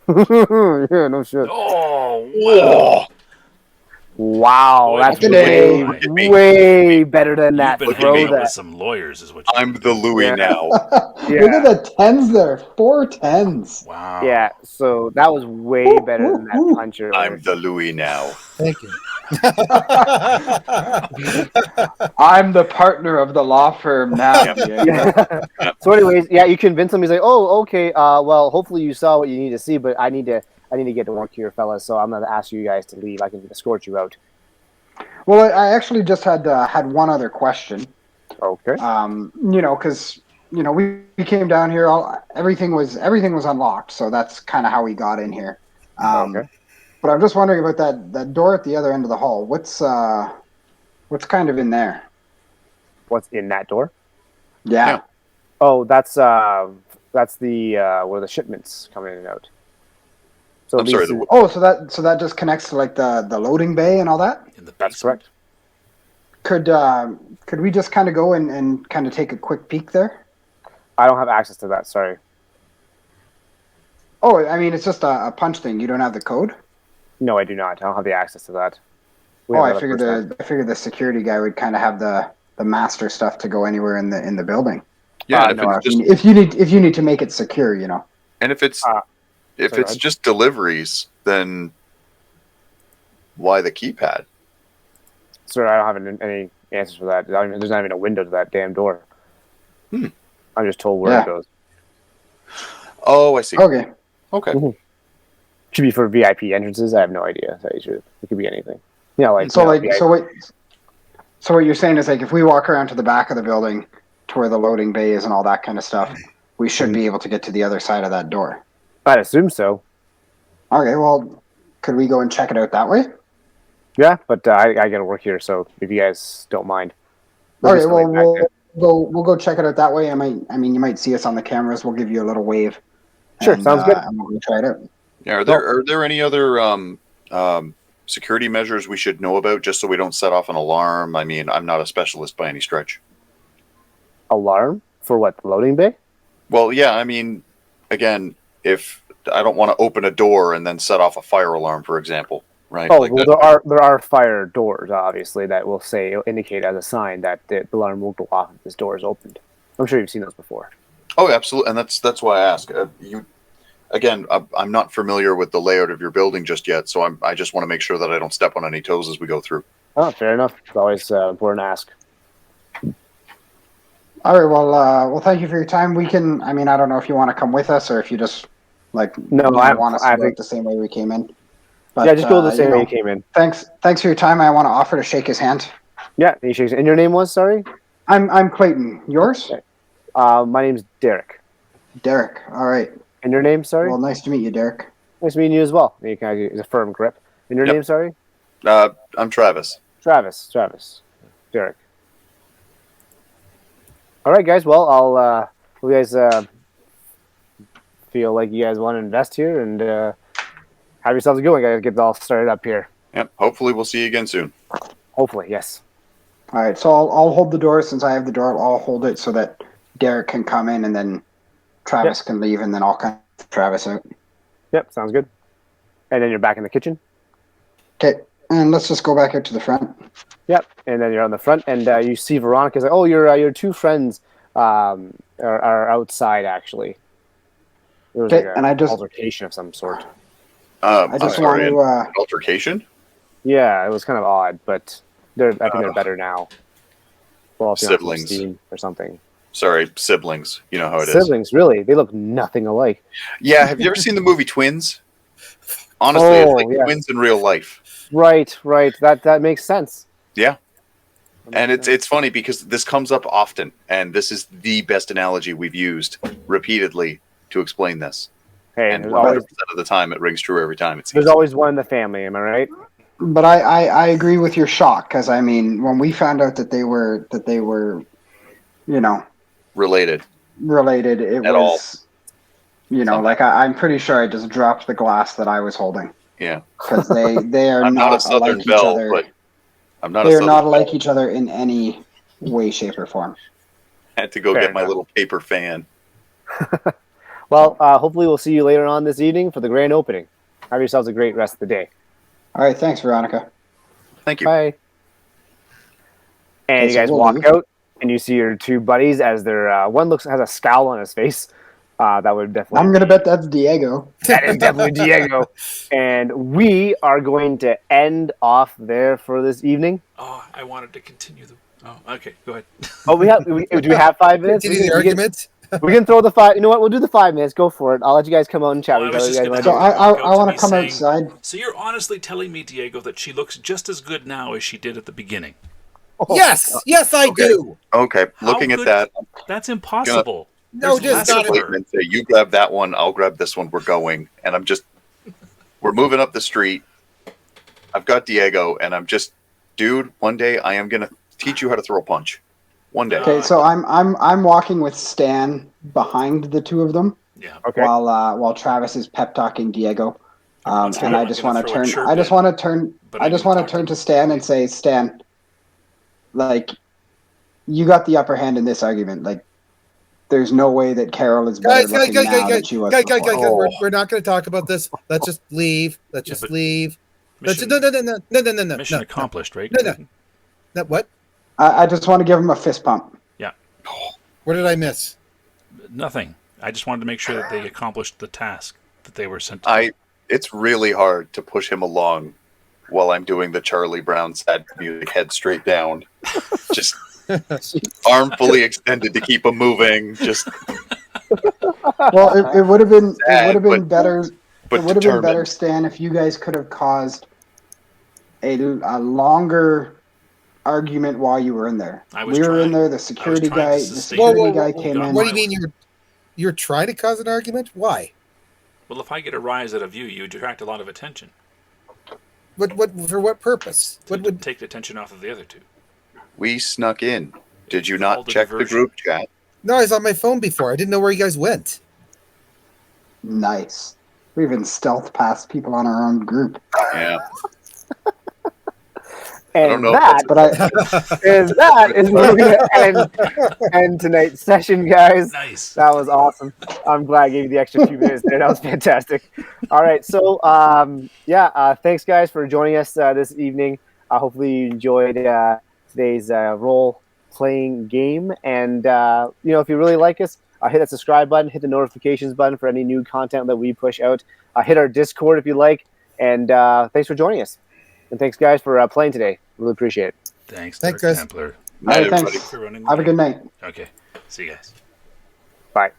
Speaker 2: Yeah, no shit.
Speaker 1: Oh, wow.
Speaker 2: Wow,
Speaker 1: Boy,
Speaker 2: that's
Speaker 4: look at
Speaker 5: me.
Speaker 2: way better than
Speaker 1: You've
Speaker 2: that.
Speaker 1: been
Speaker 2: Throw
Speaker 1: hanging out with
Speaker 2: that.
Speaker 1: some lawyers, is what you
Speaker 5: I'm the Louie
Speaker 2: Yeah.
Speaker 5: now.
Speaker 2: Yeah.
Speaker 4: Look at the 10s there. 4 10s.
Speaker 1: Wow.
Speaker 2: Yeah, so that was way better than that punch earlier.
Speaker 5: I'm the Louie now.
Speaker 3: Thank you.
Speaker 4: I'm the partner of the law firm now.
Speaker 5: Yep.
Speaker 4: Diego.
Speaker 2: Yeah. So, anyways, yeah, you convince him. He's like, "Oh, okay. Well, hopefully you saw what you need to see, but I need to get to work here, fellas. So I'm gonna ask you guys to leave. I can escort you out."
Speaker 4: Well, I actually just had one other question.
Speaker 2: Okay.
Speaker 4: Because we came down here. Everything was unlocked, so that's kind of how we got in here.
Speaker 2: Okay.
Speaker 4: But I'm just wondering about that door at the other end of the hall. What's kind of in there?
Speaker 2: What's in that door?
Speaker 4: Yeah.
Speaker 2: Oh, that's the where the shipments come in and out. So
Speaker 5: I'm sorry.
Speaker 4: So that just connects to like the loading bay and all that.
Speaker 1: In the
Speaker 2: that's
Speaker 1: basement.
Speaker 2: correct.
Speaker 4: Could we just kind of go and kind of take a quick peek there?
Speaker 2: I don't have access to that. Sorry.
Speaker 4: Oh, I mean, it's just a punch thing. You don't have the code?
Speaker 2: No, I do not. I don't have the access to that.
Speaker 4: I figured the security guy would kind of have the master stuff to go anywhere in the building.
Speaker 5: Yeah, and
Speaker 4: if you need to make it secure,
Speaker 5: and if it's just deliveries, then why the keypad?
Speaker 2: Sir, I don't have any answers for that. There's not even a window to that damn door. I'm just told where it goes.
Speaker 5: Oh, I see.
Speaker 4: Okay.
Speaker 5: Okay.
Speaker 2: Should be for VIP entrances. I have no idea. It could be anything. Yeah,
Speaker 4: So what you're saying is like if we walk around to the back of the building to where the loading bay is and all that kind of stuff, we should be able to get to the other side of that door.
Speaker 2: I'd assume so.
Speaker 4: Okay, well, could we go and check it out that way?
Speaker 2: Yeah, but I got to work here, so if you guys don't mind.
Speaker 4: Okay, well, we'll go check it out that way. You might see us on the cameras. We'll give you a little wave.
Speaker 2: Sure, sounds good.
Speaker 4: And we'll try it out.
Speaker 5: Yeah, are there any other security measures we should know about just so we don't set off an alarm? I mean, I'm not a specialist by any stretch.
Speaker 2: Alarm? For what, the loading bay?
Speaker 5: Well, yeah, I mean, again, if I don't want to open a door and then set off a fire alarm, for example, right?
Speaker 2: Oh, well, there are fire doors, obviously, that will indicate as a sign that the alarm will go off if this door is opened. I'm sure you've seen those before.
Speaker 5: Oh, absolutely, and that's why I ask. Again, I'm not familiar with the layout of your building just yet, so I just want to make sure that I don't step on any toes as we go through.
Speaker 2: Oh, fair enough. It's always important to ask.
Speaker 4: All right. Well, thank you for your time. I don't know if you want to come with us or if you just want us to go the same way we came in. But,
Speaker 2: yeah, just go the same way you came in.
Speaker 4: Thanks for your time. I want to offer to shake his hand.
Speaker 2: Yeah, he shakes. And your name was, sorry?
Speaker 4: I'm Clayton. Yours?
Speaker 2: Okay. My name's Derek.
Speaker 4: Derek. All right.
Speaker 2: And your name, sorry?
Speaker 4: Well, nice to meet you, Derek.
Speaker 2: Nice meeting you as well. You kind of use a firm grip. And your name, sorry?
Speaker 5: I'm Travis.
Speaker 2: Travis. Derek. All right, guys. Well, I'll. You guys feel like you guys want to invest here and have yourselves a good one, guys. Get it all started up here.
Speaker 5: Yep. Hopefully, we'll see you again soon.
Speaker 2: Hopefully, yes.
Speaker 4: All right. So I'll hold the door since I have the door. I'll hold it so that Derek can come in and then Travis can leave, and then I'll kind of Travis out.
Speaker 2: Yep, sounds good. And then you're back in the kitchen.
Speaker 4: Okay, and let's just go back out to the front.
Speaker 2: Yep, and then you're on the front, and you see Veronica's like, "Oh, your two friends are outside actually." There was
Speaker 4: and I just
Speaker 2: altercation of some sort.
Speaker 4: I just want to
Speaker 5: altercation.
Speaker 2: Yeah, it was kind of odd, but I think they're better now. Well,
Speaker 5: siblings
Speaker 2: or something.
Speaker 5: Sorry, siblings. You know how it is.
Speaker 2: Siblings, really? They look nothing alike.
Speaker 5: Yeah, have you ever seen the movie Twins? Honestly, it's like twins in real life.
Speaker 2: Right. That makes sense.
Speaker 5: Yeah. And it's funny because this comes up often, and this is the best analogy we've used repeatedly to explain this.
Speaker 2: Hey,
Speaker 5: And 100% of the time, it rings true every time.
Speaker 2: There's always one in the family, am I right?
Speaker 4: But I agree with your shock, because I mean, when we found out that they were
Speaker 5: related,
Speaker 4: it
Speaker 5: At
Speaker 4: was all. Like I'm pretty sure I just dropped the glass that I was holding.
Speaker 5: Yeah,
Speaker 4: because they are
Speaker 5: I'm not a Southern
Speaker 4: alike
Speaker 5: belle,
Speaker 4: each other.
Speaker 5: but I'm not.
Speaker 4: They are not alike each other in any way, shape, or form.
Speaker 5: I had to go get my little paper fan.
Speaker 2: Well, hopefully we'll see you later on this evening for the grand opening. Have yourselves a great rest of the day.
Speaker 4: All right, thanks, Veronica.
Speaker 5: Thank you.
Speaker 2: Bye. And you guys walk out, and you see your two buddies as their one has a scowl on his face. That would definitely.
Speaker 4: I'm gonna bet that's Diego.
Speaker 2: That is definitely Diego. And we are going to end off there for this evening.
Speaker 1: Oh, I wanted to continue the. Oh, okay. Go ahead.
Speaker 2: Oh, do we have 5 minutes?
Speaker 3: Continue the argument.
Speaker 2: We can throw the 5. You know what? We'll do the 5 minutes. Go for it. I'll let you guys come out and chat
Speaker 1: Well,
Speaker 2: with each other.
Speaker 4: So I want to come outside.
Speaker 1: So you're honestly telling me, Diego, that she looks just as good now as she did at the beginning?
Speaker 2: Oh,
Speaker 3: Yes, I do.
Speaker 5: Okay, looking at that.
Speaker 1: That's impossible.
Speaker 3: No,
Speaker 1: There's
Speaker 3: just
Speaker 1: less
Speaker 3: not
Speaker 1: of her.
Speaker 5: Say, you grab that one, I'll grab this one. We're going, and we're moving up the street. I've got Diego, and I'm just, dude. One day I am gonna teach you how to throw a punch. One day.
Speaker 4: Okay, so I'm walking with Stan behind the two of them.
Speaker 1: Yeah.
Speaker 2: Okay.
Speaker 4: While Travis is pep talking Diego, and I just want to turn. I just want to turn to Stan and say, Stan, like, you got the upper hand in this argument. Like, there's no way that Carol is better looking now than she was before.
Speaker 3: We're not going to talk about this. Let's just leave. Leave.
Speaker 1: Mission,
Speaker 3: No.
Speaker 1: Mission accomplished, right?
Speaker 3: No, what?
Speaker 4: I just want to give him a fist pump.
Speaker 1: Yeah.
Speaker 3: What did I miss?
Speaker 1: Nothing. I just wanted to make sure that they accomplished the task that they were sent to do.
Speaker 5: It's really hard to push him along while I'm doing the Charlie Brown sad music, head straight down. Just arm fully extended to keep him moving. Just
Speaker 4: Well, it would have been better.
Speaker 5: but
Speaker 4: It would have been
Speaker 5: determined.
Speaker 4: better, Stan, if you guys could have caused a longer argument while you were in there.
Speaker 1: I was
Speaker 4: We were in
Speaker 1: trying.
Speaker 4: there. The
Speaker 1: I was
Speaker 4: security
Speaker 1: trying to
Speaker 4: guy. The
Speaker 1: sustain-
Speaker 4: security guy came
Speaker 1: Whoa.
Speaker 4: in.
Speaker 3: What do you mean you're trying to cause an argument? Why?
Speaker 1: Well, if I get a rise out of you, you attract a lot of attention.
Speaker 3: What for what purpose? What would
Speaker 1: Take the attention off of the other two?
Speaker 5: We snuck in. Did you
Speaker 1: It's
Speaker 5: not
Speaker 1: called a
Speaker 5: check the
Speaker 1: diversion.
Speaker 5: group chat?
Speaker 3: No, I was on my phone before. I didn't know where you guys went.
Speaker 4: Nice. We even stealth past people on our own group.
Speaker 5: Yeah.
Speaker 2: And
Speaker 5: don't know if
Speaker 2: that,
Speaker 4: But
Speaker 2: is where we're going to end tonight's session, guys.
Speaker 1: Nice.
Speaker 2: That was awesome. I'm glad I gave you the extra few minutes there. That was fantastic. All right. So, thanks, guys, for joining us this evening. Hopefully you enjoyed today's role-playing game. And, if you really like us, hit that subscribe button, hit the notifications button for any new content that we push out. Hit our Discord if you like. And thanks for joining us. And thanks, guys, for playing today. Really appreciate it.
Speaker 1: Thanks,
Speaker 3: Thanks,
Speaker 1: Dark
Speaker 3: guys.
Speaker 1: Templar.
Speaker 4: All right,
Speaker 5: everybody.
Speaker 4: thanks.
Speaker 1: For running the
Speaker 4: Have a
Speaker 1: game.
Speaker 4: good night.
Speaker 1: Okay. See you guys.
Speaker 2: Bye.